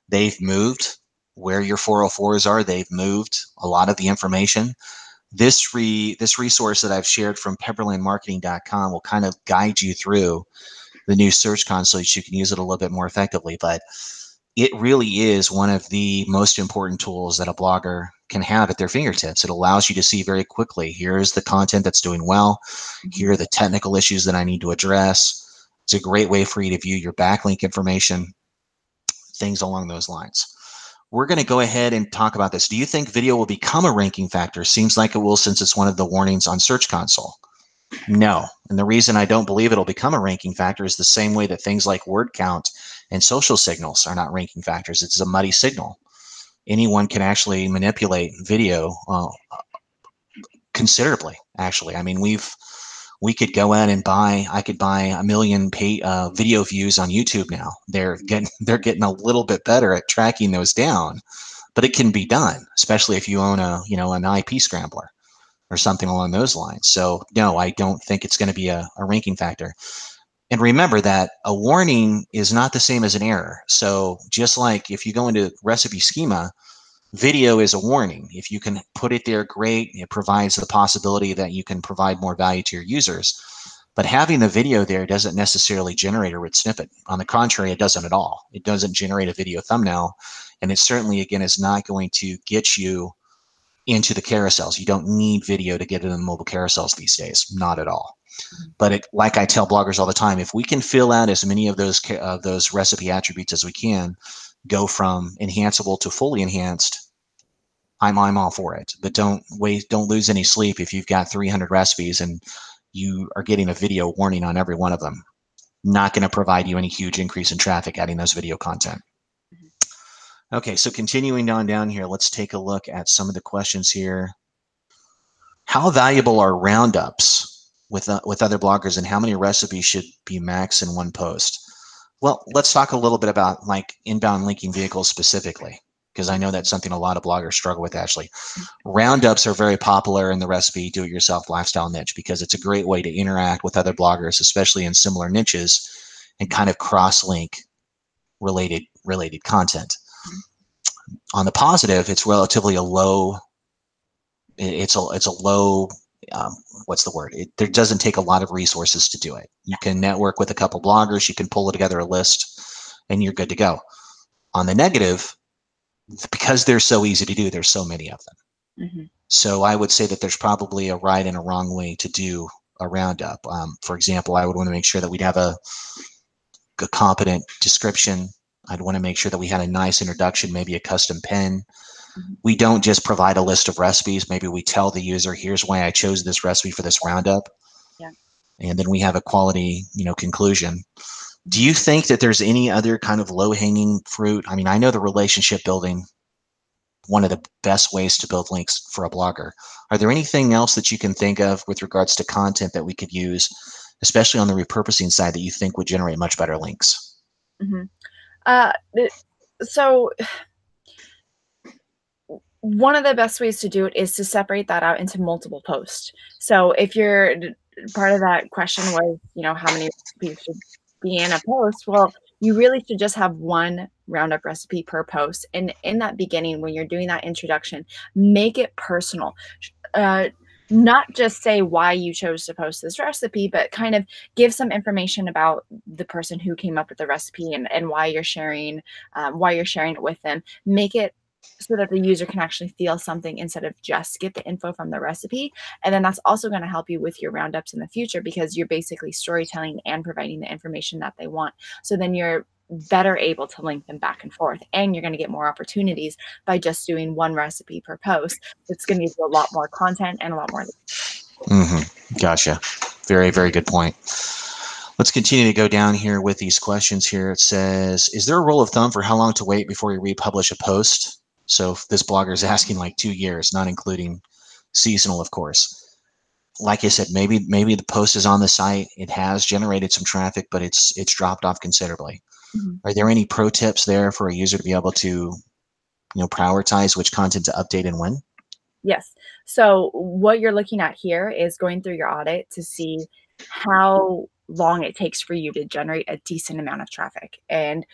they've moved where your 404s are, they've moved a lot of the information. This resource that I've shared from pepperlandmarketing.com will kind of guide you through the new Search Console so you can use it a little bit more effectively. But it really is one of the most important tools that a blogger can have at their fingertips. It allows you to see very quickly, here's the content that's doing well. Here are the technical issues that I need to address. It's a great way for you to view your backlink information, things along those lines. We're going to go ahead and talk about this. Do you think video will become a ranking factor? Seems like it will, since it's one of the warnings on Search Console. No. And the reason I don't believe it'll become a ranking factor is the same way that things like word count and social signals are not ranking factors. It's a muddy signal. Anyone can actually manipulate video considerably, actually. I mean, we could go in and I could buy 1 million video views on YouTube now. They're getting a little bit better at tracking those down, but it can be done, especially if you own an IP scrambler or something along those lines. So no, I don't think it's going to be a ranking factor. And remember that a warning is not the same as an error. So just like if you go into recipe schema, video is a warning. If you can put it there, great. It provides the possibility that you can provide more value to your users. But having the video there doesn't necessarily generate a rich snippet. On the contrary, it doesn't at all. It doesn't generate a video thumbnail. And it certainly, again, is not going to get you into the carousels. You don't need video to get into the mobile carousels these days. Not at all. But like I tell bloggers all the time, if we can fill out as many of those recipe attributes as we can, go from enhanceable to fully enhanced, I'm all for it. But don't lose any sleep if you've got 300 recipes and you are getting a video warning on every one of them. Not going to provide you any huge increase in traffic adding those video content. Okay, so continuing on down here, let's take a look at some of the questions here. How valuable are roundups with other bloggers, and how many recipes should be max in one post? Well, let's talk a little bit about like inbound linking vehicles specifically, because I know that's something a lot of bloggers struggle with, Ashley. Roundups are very popular in the recipe do-it-yourself lifestyle niche because it's a great way to interact with other bloggers, especially in similar niches, and kind of cross-link related content. On the positive, it's relatively a low. It's a low. What's the word? There doesn't take a lot of resources to do it. You can network with a couple bloggers, you can pull together a list, and you're good to go. On the negative, because they're so easy to do, there's so many of them. So I would say that there's probably a right and a wrong way to do a roundup. For example, I would want to make sure that we'd have a competent description. I'd want to make sure that we had a nice introduction, maybe a custom pen. We don't just provide a list of recipes. Maybe we tell the user, here's why I chose this recipe for this roundup. Yeah. And then we have a quality, conclusion. Do you think that there's any other kind of low-hanging fruit? I mean, I know the relationship building, one of the best ways to build links for a blogger. Are there anything else that you can think of with regards to content that we could use, especially on the repurposing side, that you think would generate much better links? So one of the best ways to do it is to separate that out into multiple posts. So if you're part of that question was, how many recipes should be in a post? Well, you really should just have one roundup recipe per post. And in that beginning, when you're doing that introduction, make it personal. Not just say why you chose to post this recipe, but kind of give some information about the person who came up with the recipe and why you're sharing it with them. Make it so that the user can actually feel something instead of just get the info from the recipe. And then that's also going to help you with your roundups in the future because you're basically storytelling and providing the information that they want. So then you're better able to link them back and forth. And you're going to get more opportunities by just doing one recipe per post. It's going to give you a lot more content and a lot more. Gotcha. Very, very good point. Let's continue to go down here with these questions here. It says, is there a rule of thumb for how long to wait before you republish a post? So if this blogger is asking like 2 years, not including seasonal, of course. Like I said, maybe the post is on the site. It has generated some traffic, but it's dropped off considerably. Are there any pro tips there for a user to be able to, prioritize which content to update and when? Yes. So what you're looking at here is going through your audit to see how long it takes for you to generate a decent amount of traffic. And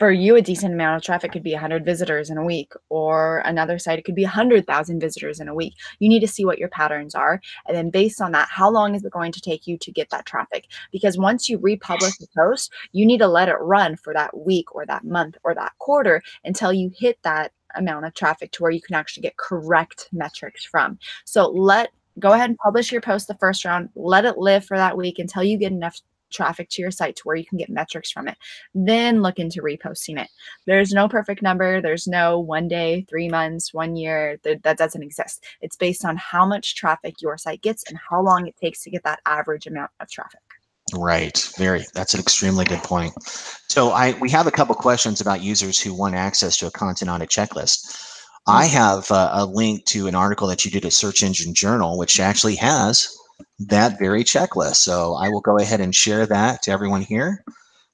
for you, a decent amount of traffic could be 100 visitors in a week, or another site, it could be 100,000 visitors in a week. You need to see what your patterns are. And then based on that, how long is it going to take you to get that traffic? Because once you republish a post, you need to let it run for that week or that month or that quarter until you hit that amount of traffic to where you can actually get correct metrics from. So go ahead and publish your post the first round, let it live for that week until you get enough traffic to your site to where you can get metrics from it. Then look into reposting it. There's no perfect number. There's no 1 day, 3 months, 1 year. That doesn't exist. It's based on how much traffic your site gets and how long it takes to get that average amount of traffic. Right. That's an extremely good point. So we have a couple questions about users who want access to a content audit checklist. I have a link to an article that you did at Search Engine Journal, which actually has that very checklist. So I will go ahead and share that to everyone here.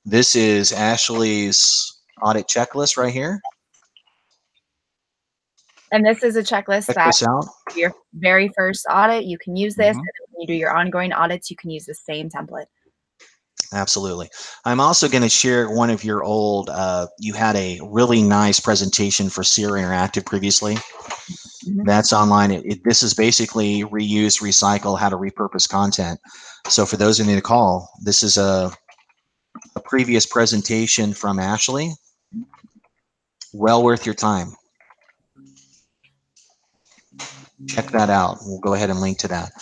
This is Ashley's audit checklist right here. And this is a checklist Check that this out. Your very first audit, you can use this. And when you do your ongoing audits, you can use the same template. Absolutely. I'm also going to share one of your old, you had a really nice presentation for Sierra Interactive previously. That's online. This is basically reuse, recycle, how to repurpose content. So for those of you to call, this is a previous presentation from Ashley. Well worth your time. Check that out. We'll go ahead and link to that.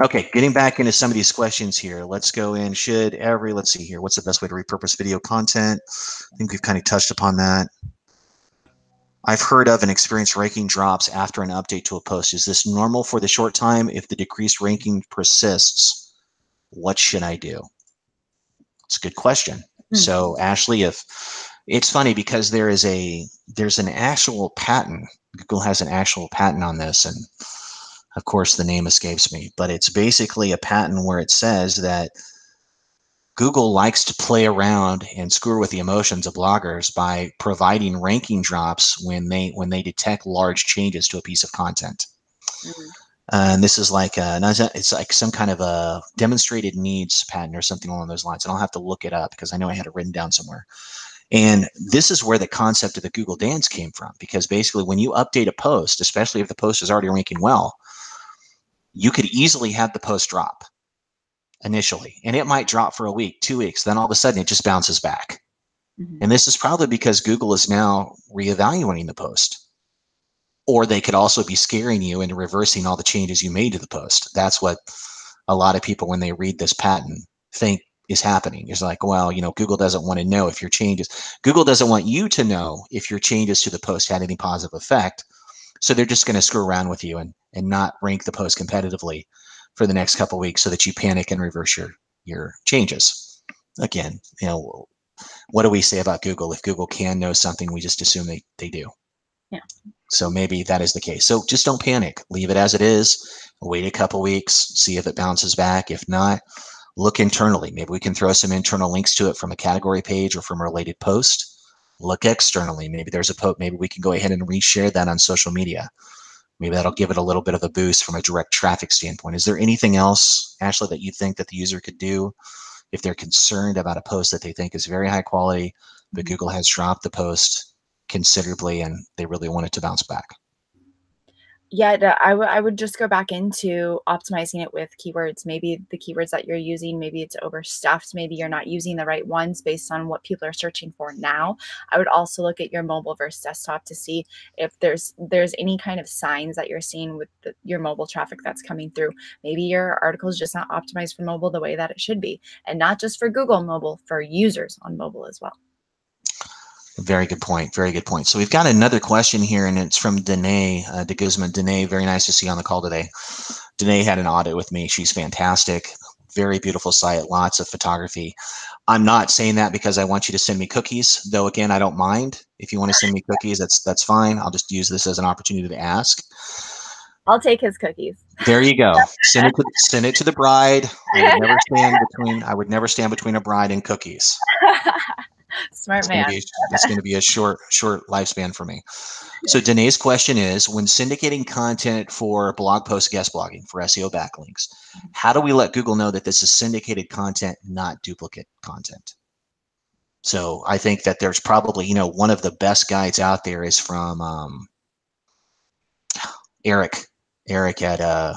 Okay, getting back into some of these questions here. Let's go in. Let's see here. What's the best way to repurpose video content? I think we've kind of touched upon that. I've heard of and experienced ranking drops after an update to a post. Is this normal for the short time? If the decreased ranking persists, what should I do? It's a good question. So Ashley, if it's funny because there's an actual patent. Google has an actual patent on this, and of course the name escapes me, but it's basically a patent where it says that Google likes to play around and screw with the emotions of bloggers by providing ranking drops when they detect large changes to a piece of content. And this is like it's like some kind of a demonstrated needs patent or something along those lines. And I'll have to look it up because I know I had it written down somewhere. And this is where the concept of the Google dance came from, because basically when you update a post, especially if the post is already ranking well, you could easily have the post drop initially, and it might drop for a week, 2 weeks. Then all of a sudden it just bounces back. And this is probably because Google is now reevaluating the post. Or they could also be scaring you into reversing all the changes you made to the post. That's what a lot of people, when they read this patent, think is happening. It's like, well, Google doesn't want to know if your changes. Google doesn't want you to know if your changes to the post had any positive effect. So they're just going to screw around with you and not rank the post competitively for the next couple of weeks so that you panic and reverse your changes. Again, what do we say about Google? If Google can know something, we just assume they do. Yeah. So maybe that is the case. So just don't panic. Leave it as it is. Wait a couple weeks, see if it bounces back. If not, look internally. Maybe we can throw some internal links to it from a category page or from a related post. Look externally. Maybe there's a post. Maybe we can go ahead and reshare that on social media. Maybe that'll give it a little bit of a boost from a direct traffic standpoint. Is there anything else, Ashley, that you think that the user could do if they're concerned about a post that they think is very high quality, but Google has dropped the post considerably and they really want it to bounce back? Yeah, I would just go back into optimizing it with keywords. Maybe the keywords that you're using, maybe it's overstuffed. Maybe you're not using the right ones based on what people are searching for now. I would also look at your mobile versus desktop to see if there's any kind of signs that you're seeing with your mobile traffic that's coming through. Maybe your article is just not optimized for mobile the way that it should be, and not just for Google mobile, for users on mobile as well. Very good point. Very good point. So we've got another question here, and it's from Danae de Guzman. Danae, very nice to see you on the call today. Danae had an audit with me. She's fantastic. Very beautiful site, lots of photography. I'm not saying that because I want you to send me cookies, though. Again, I don't mind if you want to send me cookies. That's fine. I'll just use this as an opportunity to ask. I'll take his cookies. There you go. Send it to the bride. I would never stand between a bride and cookies. Smart man. It's going to be a short lifespan for me. So Danae's question is, when syndicating content for blog post guest blogging for SEO backlinks, how do we let Google know that this is syndicated content, not duplicate content? So I think that there's probably, one of the best guides out there is from Eric at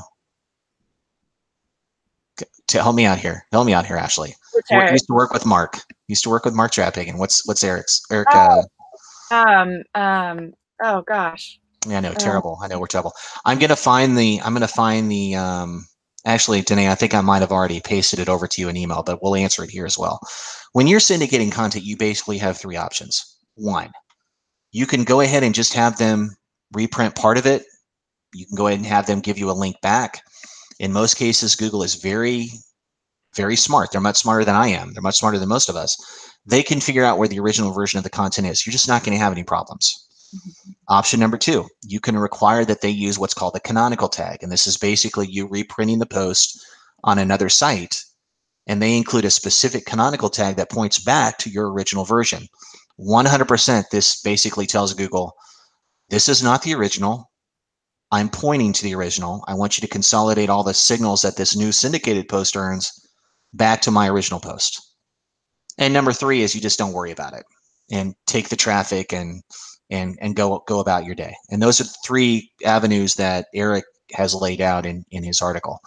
help me out here, Ashley. Used to work with Mark. Traphagen. What's Eric's? Eric. Oh gosh. Yeah, no, terrible. I know we're terrible. I'm gonna find the. Actually, Danae, I think I might have already pasted it over to you in email, but we'll answer it here as well. When you're syndicating content, you basically have three options. One, you can go ahead and just have them reprint part of it. You can go ahead and have them give you a link back. In most cases, Google is very, very smart. They're much smarter than I am. They're much smarter than most of us. They can figure out where the original version of the content is. You're just not going to have any problems. Option number two, you can require that they use what's called a canonical tag. And this is basically you reprinting the post on another site. And they include a specific canonical tag that points back to your original version. 100%, this basically tells Google, this is not the original. I'm pointing to the original. I want you to consolidate all the signals that this new syndicated post earns back to my original post. And number three is you just don't worry about it and take the traffic and go about your day. And those are the three avenues that Eric has laid out in his article.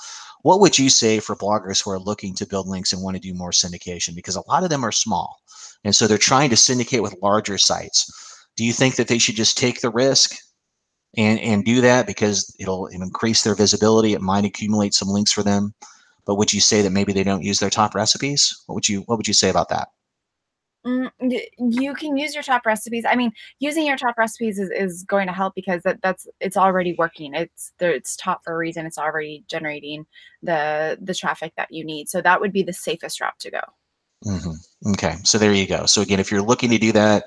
What would you say for bloggers who are looking to build links and want to do more syndication? Because a lot of them are small. And so they're trying to syndicate with larger sites. Do you think that they should just take the risk and do that because it'll increase their visibility? It might accumulate some links for them. But would you say that maybe they don't use their top recipes? What would you say about that? You can use your top recipes. I mean, using your top recipes is going to help because it's already working. It's top for a reason. It's already generating the traffic that you need. So that would be the safest route to go. Mm-hmm. Okay, so there you go. So again, if you're looking to do that,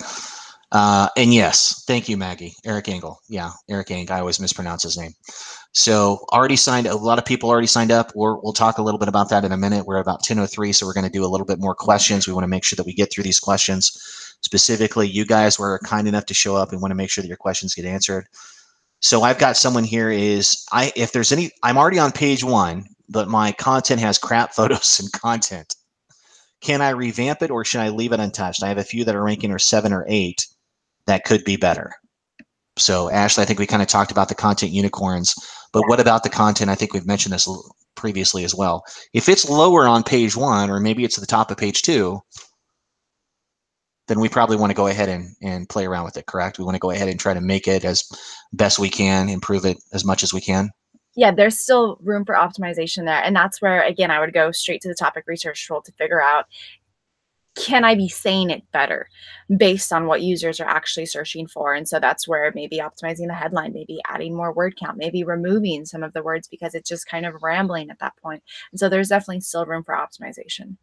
and yes, thank you, Maggie. Eric Engel. Yeah, Eric Engel. I always mispronounce his name. So a lot of people already signed up. We'll talk a little bit about that in a minute. We're about 10:03, so we're going to do a little bit more questions. We want to make sure that we get through these questions. Specifically, you guys were kind enough to show up and want to make sure that your questions get answered. So I've got someone here I'm already on page 1, but my content has crap photos and content. Can I revamp it or should I leave it untouched? I have a few that are ranking 7 or 8 that could be better. So Ashley, I think we kind of talked about the content unicorns, but what about the content? I think we've mentioned this previously as well. If it's lower on page 1, or maybe it's at the top of page 2, then we probably want to go ahead and play around with it, correct? We want to go ahead and try to make it as best we can, improve it as much as we can. Yeah, there's still room for optimization there. And that's where, again, I would go straight to the topic research tool to figure out, can I be saying it better based on what users are actually searching for? And so that's where maybe optimizing the headline, maybe adding more word count, maybe removing some of the words because it's just kind of rambling at that point. And so there's definitely still room for optimization.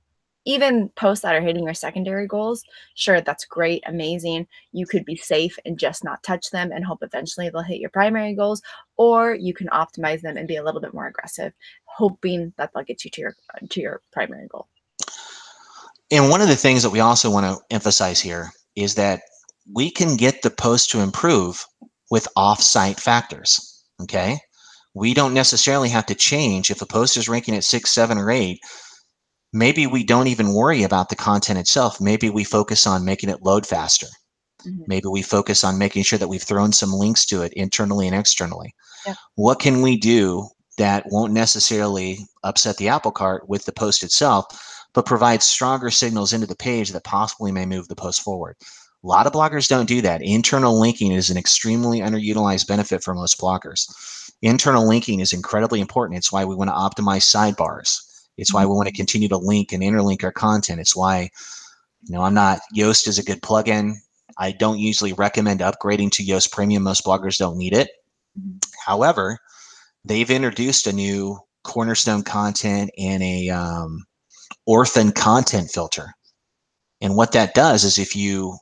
Even posts that are hitting your secondary goals, sure, that's great, amazing. You could be safe and just not touch them and hope eventually they'll hit your primary goals, or you can optimize them and be a little bit more aggressive, hoping that they'll get you to your primary goal. And one of the things that we also want to emphasize here is that we can get the post to improve with off-site factors, okay? We don't necessarily have to change. If a post is ranking at 6, 7, or 8, maybe we don't even worry about the content itself. Maybe we focus on making it load faster. Mm-hmm. Maybe we focus on making sure that we've thrown some links to it internally and externally. Yeah. What can we do that won't necessarily upset the apple cart with the post itself, but provide stronger signals into the page that possibly may move the post forward? A lot of bloggers don't do that. Internal linking is an extremely underutilized benefit for most bloggers. Internal linking is incredibly important. It's why we want to optimize sidebars. It's why we want to continue to link and interlink our content. It's why, Yoast is a good plugin. I don't usually recommend upgrading to Yoast Premium. Most bloggers don't need it. However, they've introduced a new cornerstone content and a orphan content filter. And what that does is if you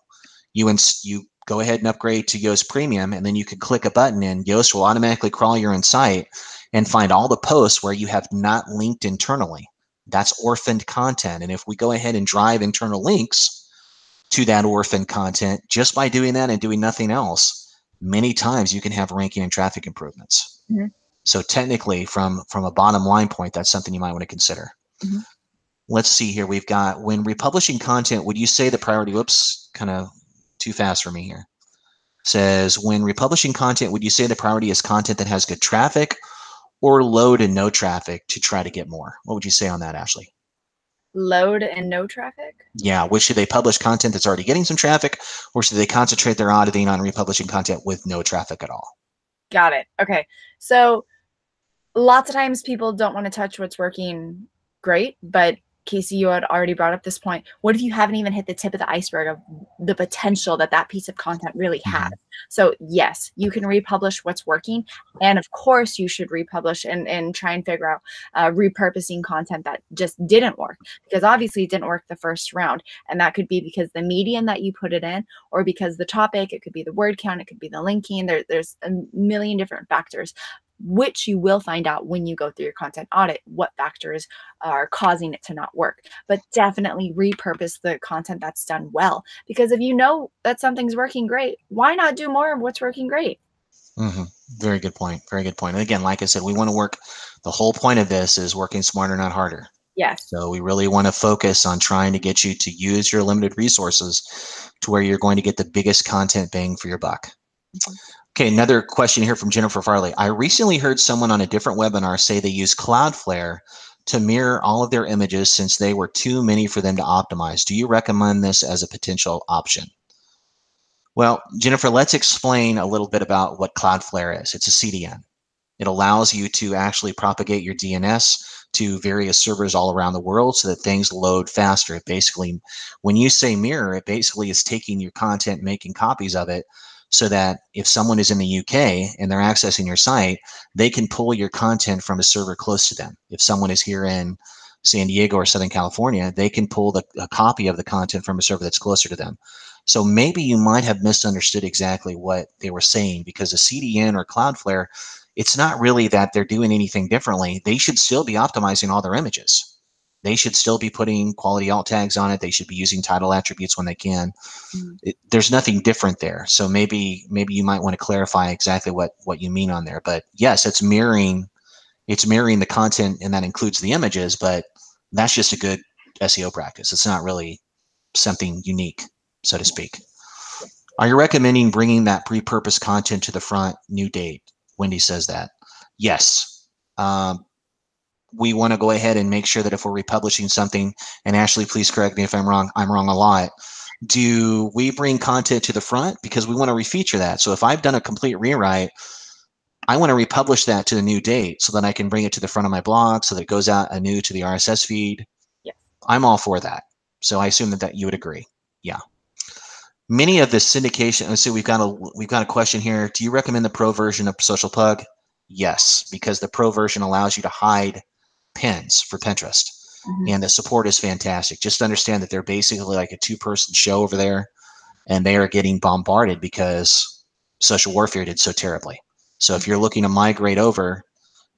go ahead and upgrade to Yoast Premium, and then you can click a button and Yoast will automatically crawl your own site and find all the posts where you have not linked internally. That's orphaned content. And if we go ahead and drive internal links to that orphaned content, just by doing that and doing nothing else, many times you can have ranking and traffic improvements. Mm-hmm. So technically, from a bottom line point, that's something you might want to consider. Mm-hmm. Let's see here. We've got, when republishing content, would you say the priority, whoops, kind of too fast for me here. Says, when republishing content, would you say the priority is content that has good traffic or load and no traffic to try to get more? What would you say on that, Ashley? Load and no traffic? Yeah. Which should they publish content that's already getting some traffic, or should they concentrate their auditing on republishing content with no traffic at all? Got it. Okay. So lots of times people don't want to touch what's working great, but Casey, you had already brought up this point. What if you haven't even hit the tip of the iceberg of the potential that that piece of content really has? So yes, you can republish what's working. And of course you should republish and try and figure out repurposing content that just didn't work, because obviously it didn't work the first round. And that could be because the medium that you put it in, or because the topic, it could be the word count, it could be the linking. There's a million different factors, which you will find out when you go through your content audit, what factors are causing it to not work. But definitely repurpose the content that's done well, because if you know that something's working great, why not do more of what's working great? Mm-hmm. Very good point. Very good point. And again, like I said, we want to work, the whole point of this is working smarter, not harder. Yes. So we really want to focus on trying to get you to use your limited resources to where you're going to get the biggest content bang for your buck. Mm-hmm. Okay, another question here from Jennifer Farley. I recently heard someone on a different webinar say they use Cloudflare to mirror all of their images since they were too many for them to optimize. Do you recommend this as a potential option? Well, Jennifer, let's explain a little bit about what Cloudflare is. It's a CDN. It allows you to actually propagate your DNS to various servers all around the world so that things load faster. It basically, when you say mirror, it basically is taking your content, making copies of it, so that if someone is in the UK and they're accessing your site, they can pull your content from a server close to them. If someone is here in San Diego or Southern California, they can pull a copy of the content from a server that's closer to them. So maybe you might have misunderstood exactly what they were saying, because a CDN or Cloudflare, it's not really that they're doing anything differently. They should still be optimizing all their images. They should still be putting quality alt tags on it. They should be using title attributes when they can. There's nothing different there. So maybe you might want to clarify exactly what you mean on there. But yes, it's mirroring the content, and that includes the images, but that's just a good SEO practice. It's not really something unique, so to speak. Are you recommending bringing that pre-purposed content to the front? New date. Wendy says that. Yes. We want to go ahead and make sure that if we're republishing something, and Ashley, please correct me if I'm wrong a lot. Do we bring content to the front? Because we want to refeature that. So if I've done a complete rewrite, I want to republish that to the new date so that I can bring it to the front of my blog so that it goes out anew to the RSS feed. Yes. I'm all for that. So I assume that you would agree. Yeah. Many of the syndication, let's see, we've got a question here. Do you recommend the pro version of Social Plug? Yes, because the pro version allows you to hide pins for Pinterest. Mm-hmm. And the support is fantastic. Just understand that they're basically like a two-person show over there, and they are getting bombarded because social warfare did so terribly. So if you're looking to migrate over,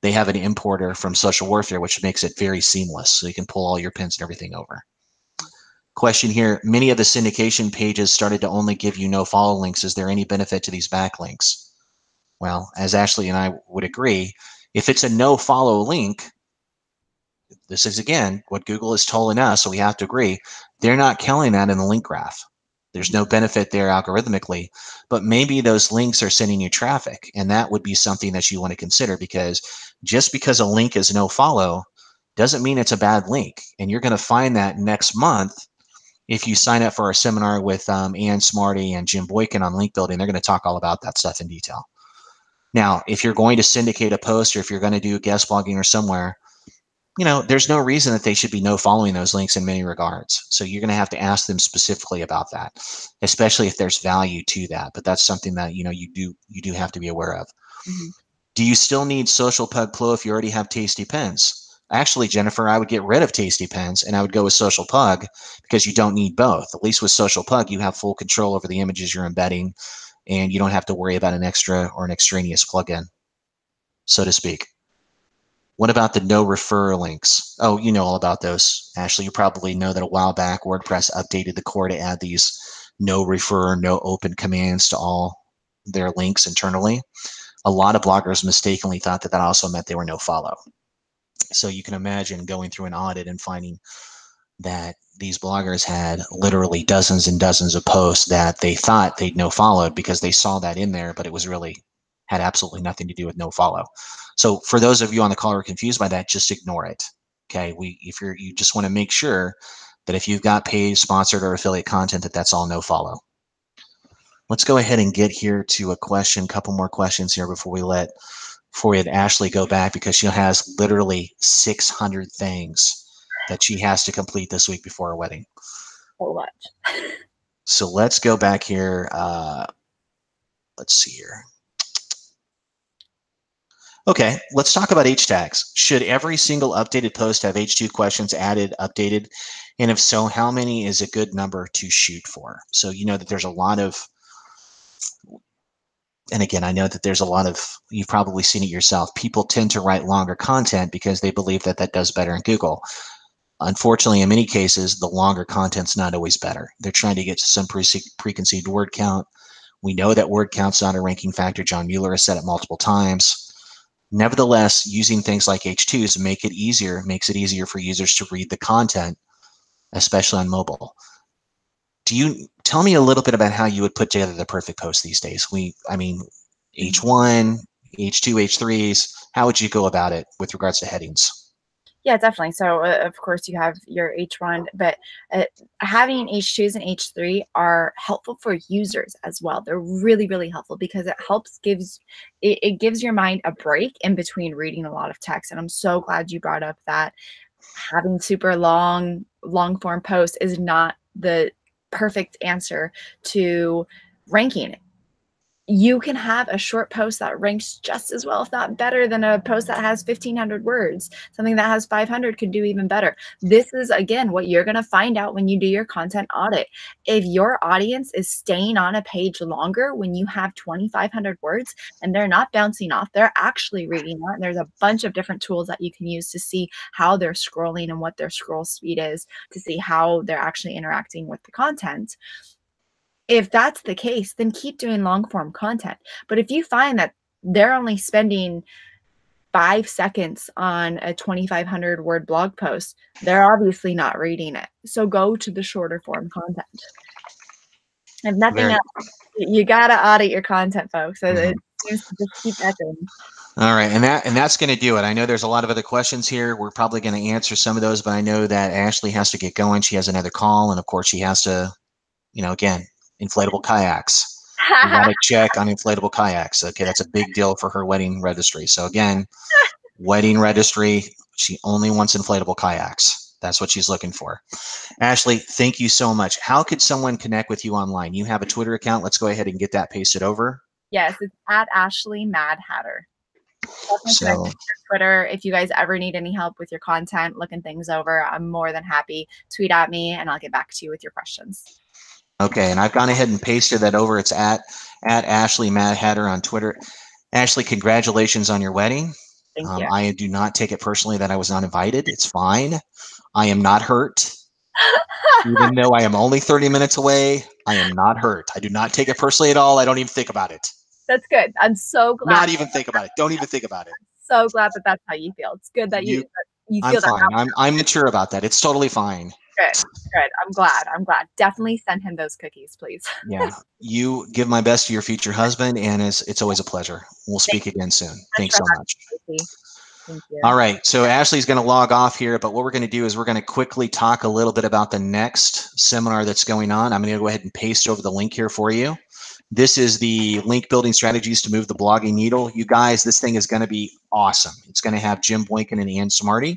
they have an importer from social warfare, which makes it very seamless. So you can pull all your pins and everything over. Question here, many of the syndication pages started to only give you no follow links. Is there any benefit to these backlinks? Well, as Ashley and I would agree, if it's a no follow link, this is again what Google is telling us, so we have to agree, they're not counting that in the link graph. There's no benefit there algorithmically, but maybe those links are sending you traffic, and that would be something that you want to consider, because just because a link is no follow doesn't mean it's a bad link. And you're going to find that next month if you sign up for our seminar with Ann Smarty and Jim Boykin on link building. They're going to talk all about that stuff in detail. Now, if you're going to syndicate a post, or if you're going to do guest blogging or somewhere, there's no reason that they should be no following those links in many regards. So you're going to have to ask them specifically about that, especially if there's value to that. But that's something that, you do have to be aware of. Mhm. Do you still need Social Pug Pro if you already have Tasty Pens? Actually, Jennifer, I would get rid of Tasty Pens and I would go with Social Pug because you don't need both. At least with Social Pug, you have full control over the images you're embedding and you don't have to worry about an extra or an extraneous plugin, so to speak. What about the no refer links? Oh, you know all about those. Ashley, you probably know that a while back, WordPress updated the core to add these no refer, no open commands to all their links internally. A lot of bloggers mistakenly thought that that also meant they were no follow. So you can imagine going through an audit and finding that these bloggers had literally dozens and dozens of posts that they thought they'd no followed because they saw that in there, but it was really had absolutely nothing to do with no follow. So for those of you on the call who are confused by that, just ignore it. Okay, you just want to make sure that if you've got paid, sponsored, or affiliate content, that's all no follow. Let's go ahead and get here to a question, couple more questions here before we let Ashley go back, because she has literally 600 things that she has to complete this week before her wedding. So much. So let's go back here. Let's see here. Okay, let's talk about H tags. Should every single updated post have H2 questions added, updated? And if so, how many is a good number to shoot for? So you know that there's a lot of, and again, I know that there's a lot of, you've probably seen it yourself, people tend to write longer content because they believe that that does better in Google. Unfortunately, in many cases, the longer content's not always better. They're trying to get to some preconceived word count. We know that word count's not a ranking factor. John Mueller has said it multiple times. Nevertheless, using things like H2s makes it easier for users to read the content, especially on mobile. Do you tell me a little bit about how you would put together the perfect post these days? H1, H2, H3s, how would you go about it with regards to headings? Yeah, definitely. So, of course, you have your H1, but having H2s and H3 are helpful for users as well. They're really, really helpful because it gives your mind a break in between reading a lot of text. And I'm so glad you brought up that having super long form posts is not the perfect answer to ranking. You can have a short post that ranks just as well, if not better, than a post that has 1,500 words. Something that has 500 could do even better. This is, again, what you're going to find out when you do your content audit. If your audience is staying on a page longer when you have 2,500 words and they're not bouncing off, they're actually reading that. And there's a bunch of different tools that you can use to see how they're scrolling and what their scroll speed is, to see how they're actually interacting with the content. If that's the case, then keep doing long form content. But if you find that they're only spending 5 seconds on a 2,500 word blog post, they're obviously not reading it. So go to the shorter form content. If nothing else, you got to audit your content, folks. So it seems to just keep echoing. All right, and that's going to do it. I know there's a lot of other questions here. We're probably going to answer some of those, but I know that Ashley has to get going. She has another call, and of course she has to, again, inflatable kayaks. We got to check on inflatable kayaks. Okay, that's a big deal for her wedding registry. So again, wedding registry, she only wants inflatable kayaks. That's what she's looking for. Ashley, thank you so much. How could someone connect with you online? You have a Twitter account. Let's go ahead and get that pasted over. Yes, it's at Ashley Mad Hatter. So Twitter, if you guys ever need any help with your content, looking things over, I'm more than happy. Tweet at me and I'll get back to you with your questions. Okay, and I've gone ahead and pasted that over. It's at Ashley Mad Hatter on Twitter. Ashley, congratulations on your wedding. Thank you. I do not take it personally that I was not invited. It's fine. I am not hurt. Even though I am only 30 minutes away, I am not hurt. I do not take it personally at all. I don't even think about it. That's good. I'm so glad. Not even think about it. Don't even think about it. So glad that that's how you feel. It's good that you feel I'm fine. I'm mature about that. It's totally fine. Good. I'm glad. Definitely send him those cookies, please. Yeah. You give my best to your future husband, and it's always a pleasure. We'll speak again soon. Thanks so much. Thank you. All right. So Ashley's going to log off here, but what we're going to do is we're going to quickly talk a little bit about the next seminar that's going on. I'm going to go ahead and paste over the link here for you. This is the link building strategies to move the blogging needle. You guys, this thing is going to be awesome. It's going to have Jim Boykin and Ann Smarty.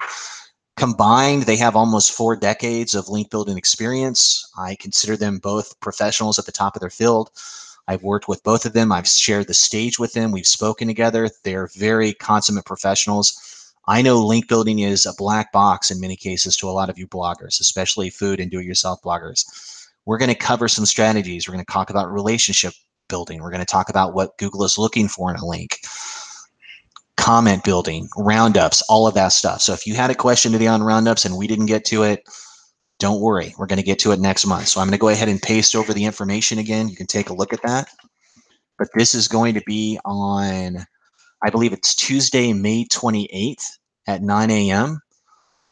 Combined, they have almost 4 decades of link building experience. I consider them both professionals at the top of their field. I've worked with both of them. I've shared the stage with them. We've spoken together. They're very consummate professionals. I know link building is a black box in many cases to a lot of you bloggers, especially food and do-it-yourself bloggers. We're going to cover some strategies. We're going to talk about relationship building. We're going to talk about what Google is looking for in a link, comment building, roundups, all of that stuff. So if you had a question today on roundups and we didn't get to it, don't worry. We're going to get to it next month. So I'm going to go ahead and paste over the information again. You can take a look at that. But this is going to be on, I believe it's Tuesday, May 28th at 9 a.m.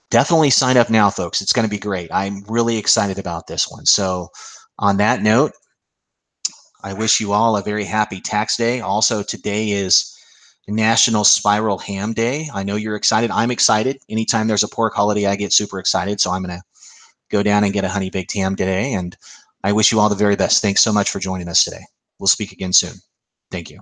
Definitely sign up now, folks. It's going to be great. I'm really excited about this one. So on that note, I wish you all a very happy tax day. Also, today is National Spiral Ham Day. I know you're excited. I'm excited. Anytime there's a pork holiday, I get super excited. So I'm going to go down and get a honey baked ham today. And I wish you all the very best. Thanks so much for joining us today. We'll speak again soon. Thank you.